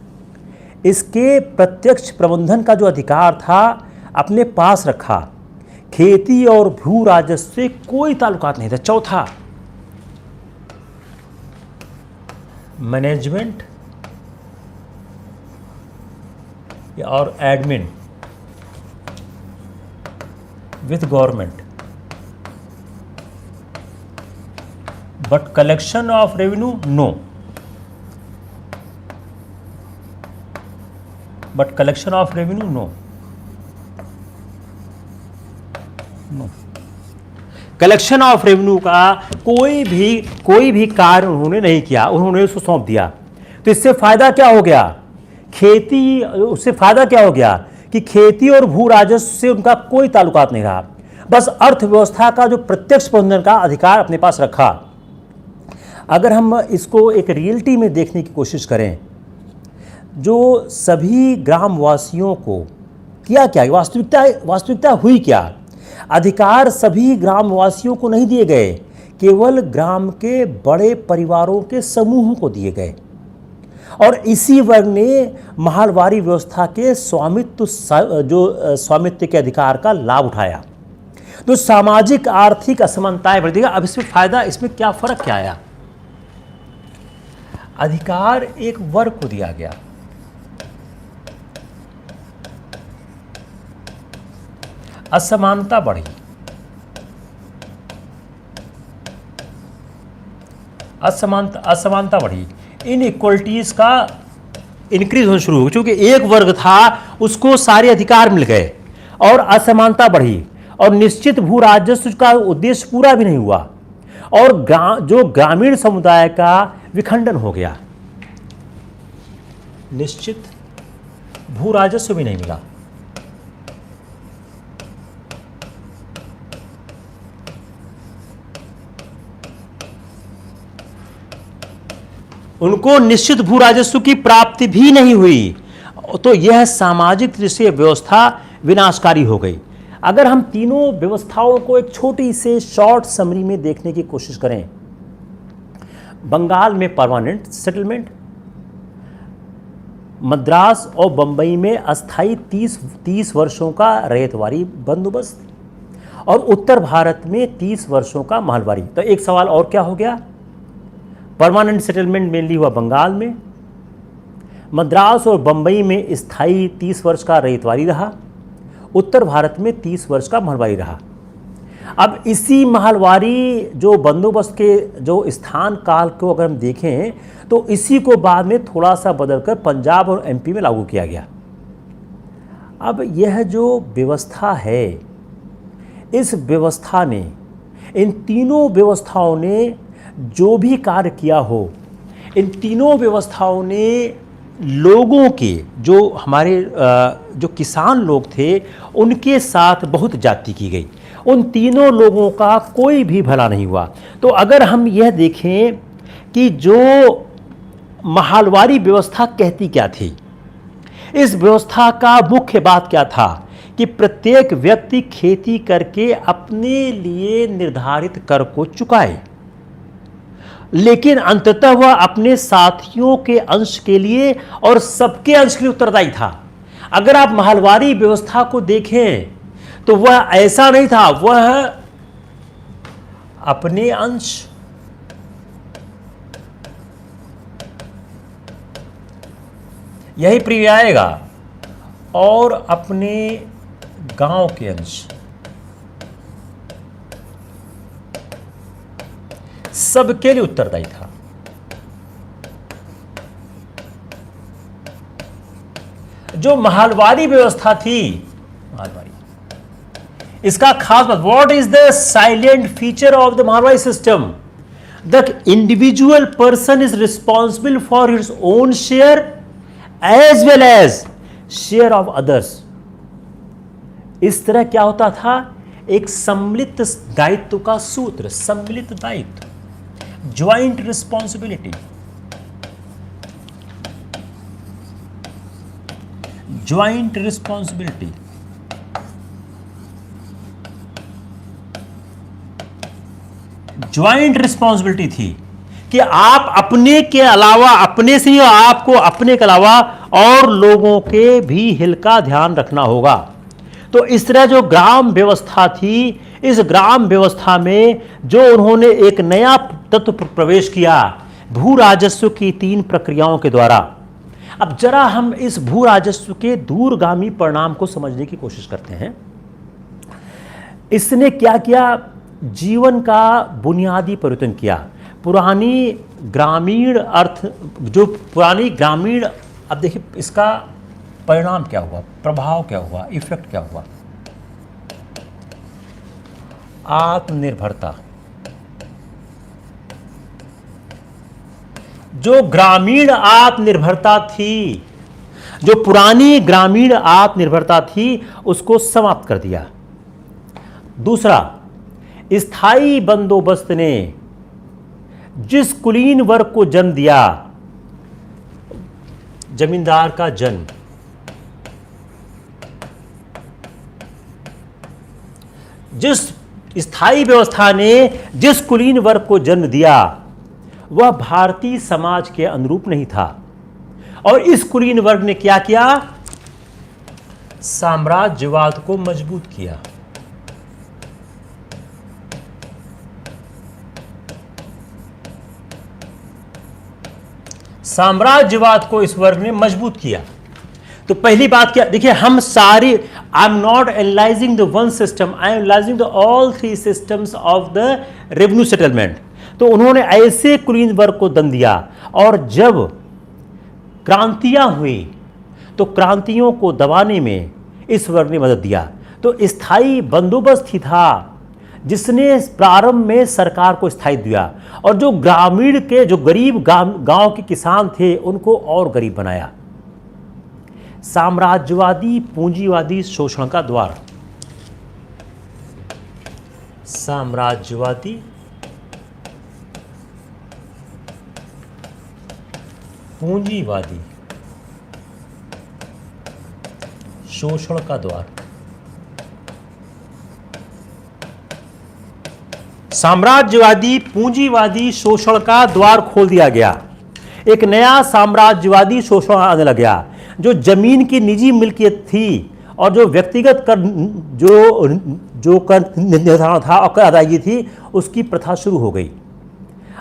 इसके प्रत्यक्ष प्रबंधन का जो अधिकार था अपने पास रखा। खेती और भू राजस्व से कोई ताल्लुकात नहीं था। चौथा, मैनेजमेंट और admin with government, but collection of revenue no, but collection of revenue no, collection of revenue का कोई भी कार्य उन्होंने नहीं किया, उन्होंने उसको सौंप दिया। तो इससे फायदा क्या हो गया, उससे फायदा क्या हो गया कि खेती और भू राजस्व से उनका कोई ताल्लुकात नहीं रहा, बस अर्थव्यवस्था का जो प्रत्यक्ष प्रबंधन का अधिकार अपने पास रखा। अगर हम इसको एक रियलिटी में देखने की कोशिश करें, जो सभी ग्रामवासियों को किया क्या, वास्तविकता हुई क्या, अधिकार सभी ग्रामवासियों को नहीं दिए गए, केवल ग्राम के बड़े परिवारों के समूह को दिए गए। और इसी वर्ग ने महलवारी व्यवस्था के स्वामित्व के अधिकार का लाभ उठाया। तो सामाजिक आर्थिक असमानताएं बढ़ गई। अब इसमें फायदा, इसमें क्या फर्क क्या आया, अधिकार एक वर्ग को दिया गया, असमानता बढ़ी, असमानता बढ़ी, इनइक्वलिटीज का इंक्रीज होना शुरू हो, क्योंकि एक वर्ग था उसको सारे अधिकार मिल गए और असमानता बढ़ी, और निश्चित भू राजस्व का उद्देश्य पूरा भी नहीं हुआ, और जो ग्रामीण समुदाय का विखंडन हो गया, निश्चित भू राजस्व भी नहीं मिला। उनको निश्चित भू राजस्व की प्राप्ति भी नहीं हुई। तो यह सामाजिक दृष्टि व्यवस्था विनाशकारी हो गई। अगर हम तीनों व्यवस्थाओं को एक छोटी से शॉर्ट समरी में देखने की कोशिश करें, बंगाल में परमानेंट सेटलमेंट, मद्रास और बंबई में अस्थायी 30 वर्षों का रैयतवारी बंदोबस्त, और उत्तर भारत में 30 वर्षों का महलवारी। तो एक सवाल और क्या हो गया, परमानेंट सेटलमेंट मेनली हुआ बंगाल में। मद्रास और बंबई में स्थायी 30 वर्ष का रयतवारी रहा। उत्तर भारत में 30 वर्ष का महलवारी रहा। अब इसी महलवारी जो बंदोबस्त के जो स्थान काल को अगर हम देखें तो इसी को बाद में थोड़ा सा बदलकर पंजाब और एमपी में लागू किया गया। अब यह जो व्यवस्था है, इस व्यवस्था ने, इन तीनों व्यवस्थाओं ने जो भी कार्य किया हो, इन तीनों व्यवस्थाओं ने लोगों के, जो हमारे जो किसान लोग थे, उनके साथ बहुत जाति की गई। उन तीनों लोगों का कोई भी भला नहीं हुआ। तो अगर हम यह देखें कि जो महलवारी व्यवस्था कहती क्या थी, इस व्यवस्था का मुख्य बात क्या था कि प्रत्येक व्यक्ति खेती करके अपने लिए निर्धारित कर को चुकाए, लेकिन अंततः वह अपने साथियों के अंश के लिए और सबके अंश के लिए उत्तरदायी था। अगर आप महलवारी व्यवस्था को देखें तो वह ऐसा नहीं था, वह अपने अंश, यही प्रिय आएगा, और अपने गांव के अंश, सबके लिए उत्तरदायी था। जो महलवारी व्यवस्था थी, महलवारी, इसका खास बात, what is the silent feature of the Mahalwari system? The individual person is responsible for his own share as well as share of others. इस तरह क्या होता था? एक सम्मिलित दायित्व का सूत्र, सम्मिलित दायित्व, joint responsibility, joint responsibility. Joint responsibility थी कि आप अपने के अलावा, अपने से ही आपको अपने के अलावा और लोगों के भी हित का ध्यान रखना होगा। तो इस तरह जो ग्राम व्यवस्था थी, इस ग्राम व्यवस्था में जो उन्होंने एक नया तत्व प्रवेश किया, भू राजस्व की 3 प्रक्रियाओं के द्वारा। अब जरा हम इस भू राजस्व के दूरगामी परिणाम को समझने की कोशिश करते हैं। इसने क्या किया? जीवन का बुनियादी परिवर्तन किया। पुरानी ग्रामीण अर्थ, जो पुरानी ग्रामीण, अब देखिए इसका परिणाम क्या हुआ, प्रभाव क्या हुआ, इफेक्ट क्या हुआ? आत्मनिर्भरता। जो ग्रामीण आत्मनिर्भरता थी, जो पुरानी ग्रामीण आत्मनिर्भरता थी, उसको समाप्त कर दिया। दूसरा, स्थायी बंदोबस्त ने जिस कुलीन वर्ग को जन्म दिया, जमींदार का जन्म, जिस स्थायी व्यवस्था ने जिस कुलीन वर्ग को जन्म दिया, वह भारतीय समाज के अनुरूप नहीं था। और इस कुलीन वर्ग ने क्या किया? साम्राज्यवाद को मजबूत किया। साम्राज्यवाद को इस वर्ग ने मजबूत किया। तो पहली बात क्या, देखिए हम सारी, I am not analysing the one system, I am analysing the all 3 systems of the revenue settlement. तो उन्होंने ऐसे कुलीन वर्ग को दंड दिया, और जब क्रांतियां हुई तो क्रांतियों को दबाने में इस वर्ग ने मदद दिया। तो स्थायी बंदोबस्त ही था जिसने प्रारंभ में सरकार को स्थायित्व दिया, और जो ग्रामीण के, जो गरीब गांव के किसान थे, उनको और गरीब बनाया। साम्राज्यवादी पूंजीवादी शोषण का द्वार, साम्राज्यवादी पूंजीवादी शोषण का द्वार। साम्राज्यवादी पूंजीवादी शोषण का द्वार खोल दिया गया। एक नया साम्राज्यवादी शोषण आने लग गया। जो जमीन की निजी मिल्कियत थी और जो व्यक्तिगत कर, जो कर निर्धारण था और कर अदायगी थी, उसकी प्रथा शुरू हो गई।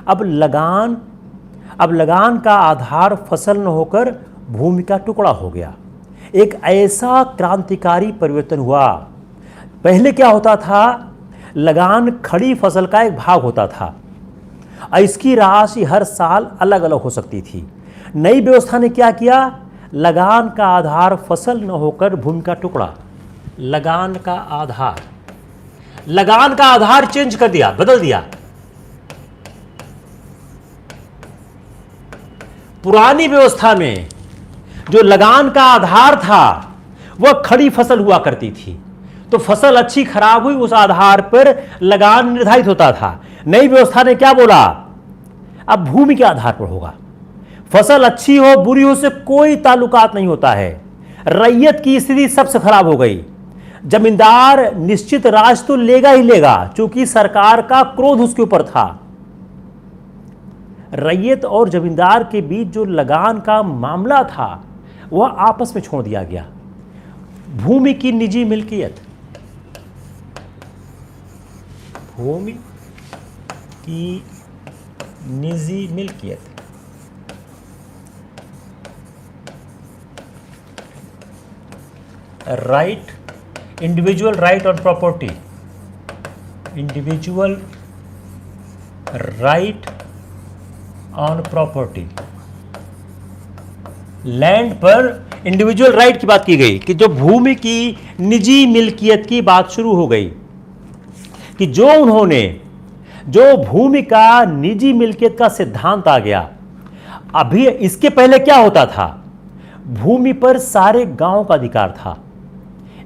अब लगान अब लगान का आधार फसल न होकर भूमि का टुकड़ा हो गया। एक ऐसा क्रांतिकारी परिवर्तन हुआ। पहले क्या होता था, लगान खड़ी फसल का एक भाग होता था और इसकी राशि हर साल अलग अलग हो सकती थी। नई व्यवस्था ने क्या किया, लगान का आधार फसल न होकर भूमि का टुकड़ा, लगान का आधार चेंज कर दिया, बदल दिया। पुरानी व्यवस्था में जो लगान का आधार था वह खड़ी फसल हुआ करती थी, तो फसल अच्छी खराब हुई उस आधार पर लगान निर्धारित होता था। नई व्यवस्था ने क्या बोला, अब भूमि के आधार पर होगा। फसल अच्छी हो बुरी हो से कोई ताल्लुकात नहीं होता है। रैयत की स्थिति सबसे खराब हो गई। जमींदार निश्चित राशि तो लेगा ही लेगा, क्योंकि सरकार का क्रोध उसके ऊपर था। रैयत और जमींदार के बीच जो लगान का मामला था वह आपस में छोड़ दिया गया। भूमि की निजी मिल्कियत, भूमि की निजी मिल्कियत, right, individual right on property, individual right on property. Land पर इंडिविजुअल राइट की बात की गई कि जो भूमि की निजी मिल्कियत की बात शुरू हो गई कि जो भूमि का निजी मिल्कियत का सिद्धांत आ गया। अभी इसके पहले क्या होता था, भूमि पर सारे गांव का अधिकार था,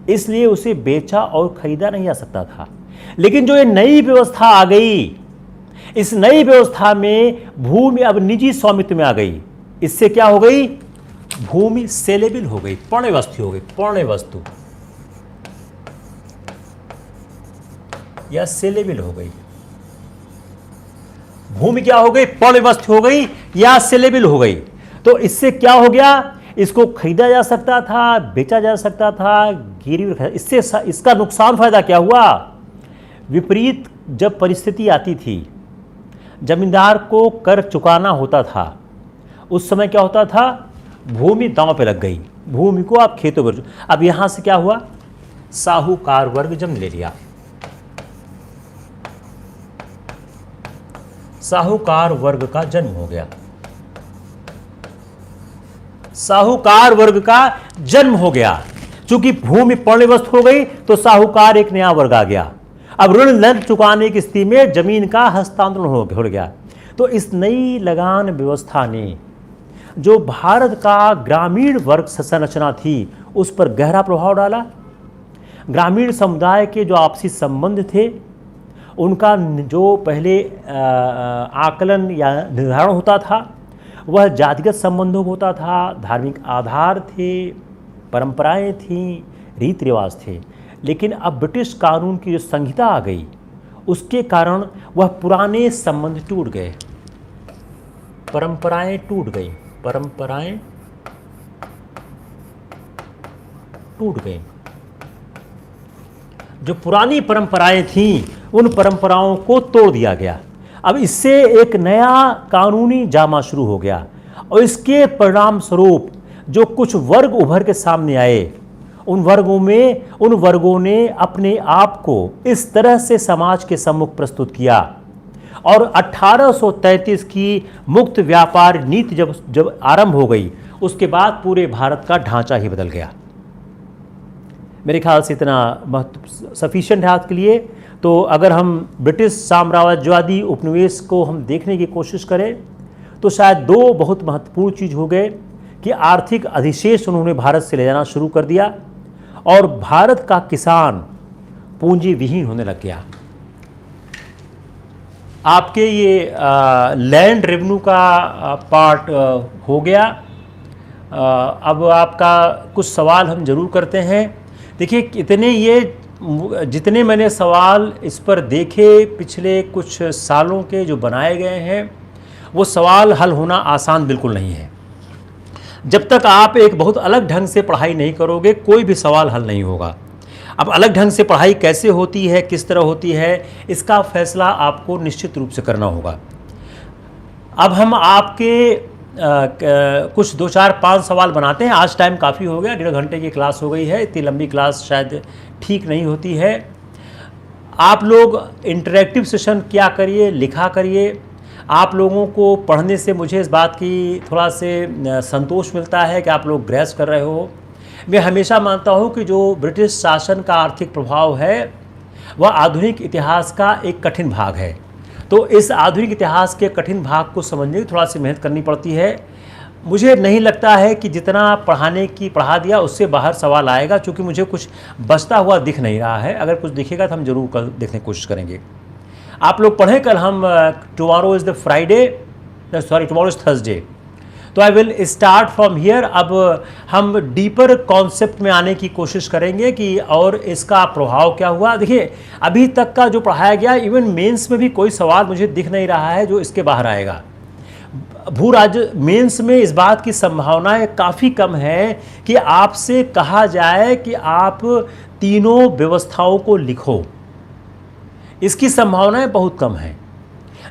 इसलिए उसे बेचा और खरीदा नहीं जा सकता था। लेकिन जो ये नई व्यवस्था आ गई, इस नई व्यवस्था में भूमि अब निजी स्वामित्व में आ गई। इससे क्या हो गई, भूमि सेलेबल हो गई, पण्य वस्तु हो गई, पण्य वस्तु या सेलेबल हो गई। भूमि क्या हो गई, पण्य वस्तु हो गई या सेलेबल हो गई। तो इससे क्या हो गया, इसको खरीदा जा सकता था, बेचा जा सकता था, गिरवी। इससे इसका नुकसान फायदा क्या हुआ, विपरीत जब परिस्थिति आती थी, जमींदार को कर चुकाना होता था, उस समय क्या होता था, भूमि दांव पे लग गई, भूमि को आप खेतों पर। अब यहां से क्या हुआ, साहूकार वर्ग जमीन ले लिया, साहूकार वर्ग का जन्म हो गया, साहूकार वर्ग का जन्म हो गया। चूंकि भूमि पण्य वस्तु हो गई तो साहूकार एक नया वर्ग आ गया। अब ऋण न चुकाने की स्थिति में जमीन का हस्तांतरण हो गया। तो इस नई लगान व्यवस्था ने जो भारत का ग्रामीण वर्ग संरचना थी उस पर गहरा प्रभाव डाला। ग्रामीण समुदाय के जो आपसी संबंध थे उनका जो पहले आकलन या निर्धारण होता था वह जातिगत संबंधों को होता था, धार्मिक आधार थे, परंपराएं थीं, रीति रिवाज थे। लेकिन अब ब्रिटिश कानून की जो संहिता आ गई उसके कारण वह पुराने संबंध टूट गए, परंपराएं टूट गई, परंपराएं टूट गई। जो पुरानी परंपराएं थीं उन परंपराओं को तोड़ दिया गया। अब इससे एक नया कानूनी जामा शुरू हो गया और इसके परिणाम स्वरूप जो कुछ वर्ग उभर के सामने आए, उन वर्गों ने अपने आप को इस तरह से समाज के सम्मुख प्रस्तुत किया और 1833 की मुक्त व्यापार नीति जब आरंभ हो गई उसके बाद पूरे भारत का ढांचा ही बदल गया। मेरे ख्याल से इतना सफिशिएंट है आज के लिए। तो अगर हम ब्रिटिश साम्राज्यवादी उपनिवेश को हम देखने की कोशिश करें तो शायद दो बहुत महत्वपूर्ण चीज़ हो गए कि आर्थिक अधिशेष उन्होंने भारत से ले जाना शुरू कर दिया और भारत का किसान पूंजी विहीन होने लग गया। आपके ये लैंड रेवेन्यू का पार्ट हो गया। अब आपका कुछ सवाल हम जरूर करते हैं। देखिए जितने मैंने सवाल इस पर देखे पिछले कुछ सालों के जो बनाए गए हैं वो सवाल हल होना आसान बिल्कुल नहीं है। जब तक आप एक बहुत अलग ढंग से पढ़ाई नहीं करोगे कोई भी सवाल हल नहीं होगा। अब अलग ढंग से पढ़ाई कैसे होती है, किस तरह होती है, इसका फैसला आपको निश्चित रूप से करना होगा। अब हम आपके कुछ 2 4 5 सवाल बनाते हैं। आज टाइम काफ़ी हो गया, 1.5 घंटे की क्लास हो गई है, इतनी लंबी क्लास शायद ठीक नहीं होती है। आप लोग इंटरेक्टिव सेशन क्या करिए, लिखा करिए। आप लोगों को पढ़ने से मुझे इस बात की थोड़ा से संतोष मिलता है कि आप लोग ग्रैस्प कर रहे हो। मैं हमेशा मानता हूँ कि जो ब्रिटिश शासन का आर्थिक प्रभाव है वह आधुनिक इतिहास का एक कठिन भाग है। तो इस आधुनिक इतिहास के कठिन भाग को समझने की थोड़ा सी मेहनत करनी पड़ती है। मुझे नहीं लगता है कि जितना पढ़ा दिया उससे बाहर सवाल आएगा, क्योंकि मुझे कुछ बचता हुआ दिख नहीं रहा है। अगर कुछ दिखेगा तो हम जरूर कल देखने की कोशिश करेंगे। आप लोग पढ़ें, कल हम tomorrow is the Friday, tomorrow is Thursday, तो I will start from here. अब हम डीपर कॉन्सेप्ट में आने की कोशिश करेंगे कि और इसका प्रभाव क्या हुआ। देखिए, अभी तक का जो पढ़ाया गया, इवन मेंस में भी कोई सवाल मुझे दिख नहीं रहा है जो इसके बाहर आएगा। भू राज्य मेंस में इस बात की संभावनाएं काफ़ी कम है कि आपसे कहा जाए कि आप तीनों व्यवस्थाओं को लिखो। इसकी संभावनाएं बहुत कम है।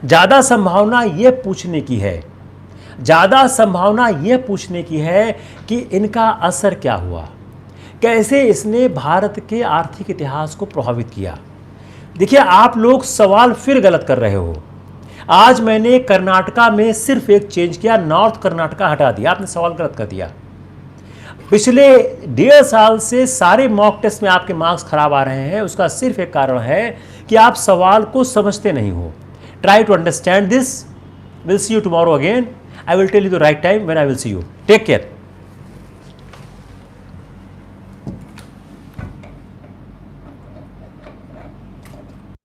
ज़्यादा संभावना ये पूछने की है, ज़्यादा संभावना ये पूछने की है कि इनका असर क्या हुआ, कैसे इसने भारत के आर्थिक इतिहास को प्रभावित किया। देखिए, आप लोग सवाल फिर गलत कर रहे हो। आज मैंने कर्नाटका में सिर्फ एक चेंज किया, नॉर्थ कर्नाटका हटा दिया, आपने सवाल गलत कर दिया। पिछले 1.5 साल से सारे मॉक टेस्ट में आपके मार्क्स खराब आ रहे हैं। उसका सिर्फ एक कारण है कि आप सवाल को समझते नहीं हो। Try to understand this. Will see you tomorrow again. I will tell you the right time when I will see you. Take care.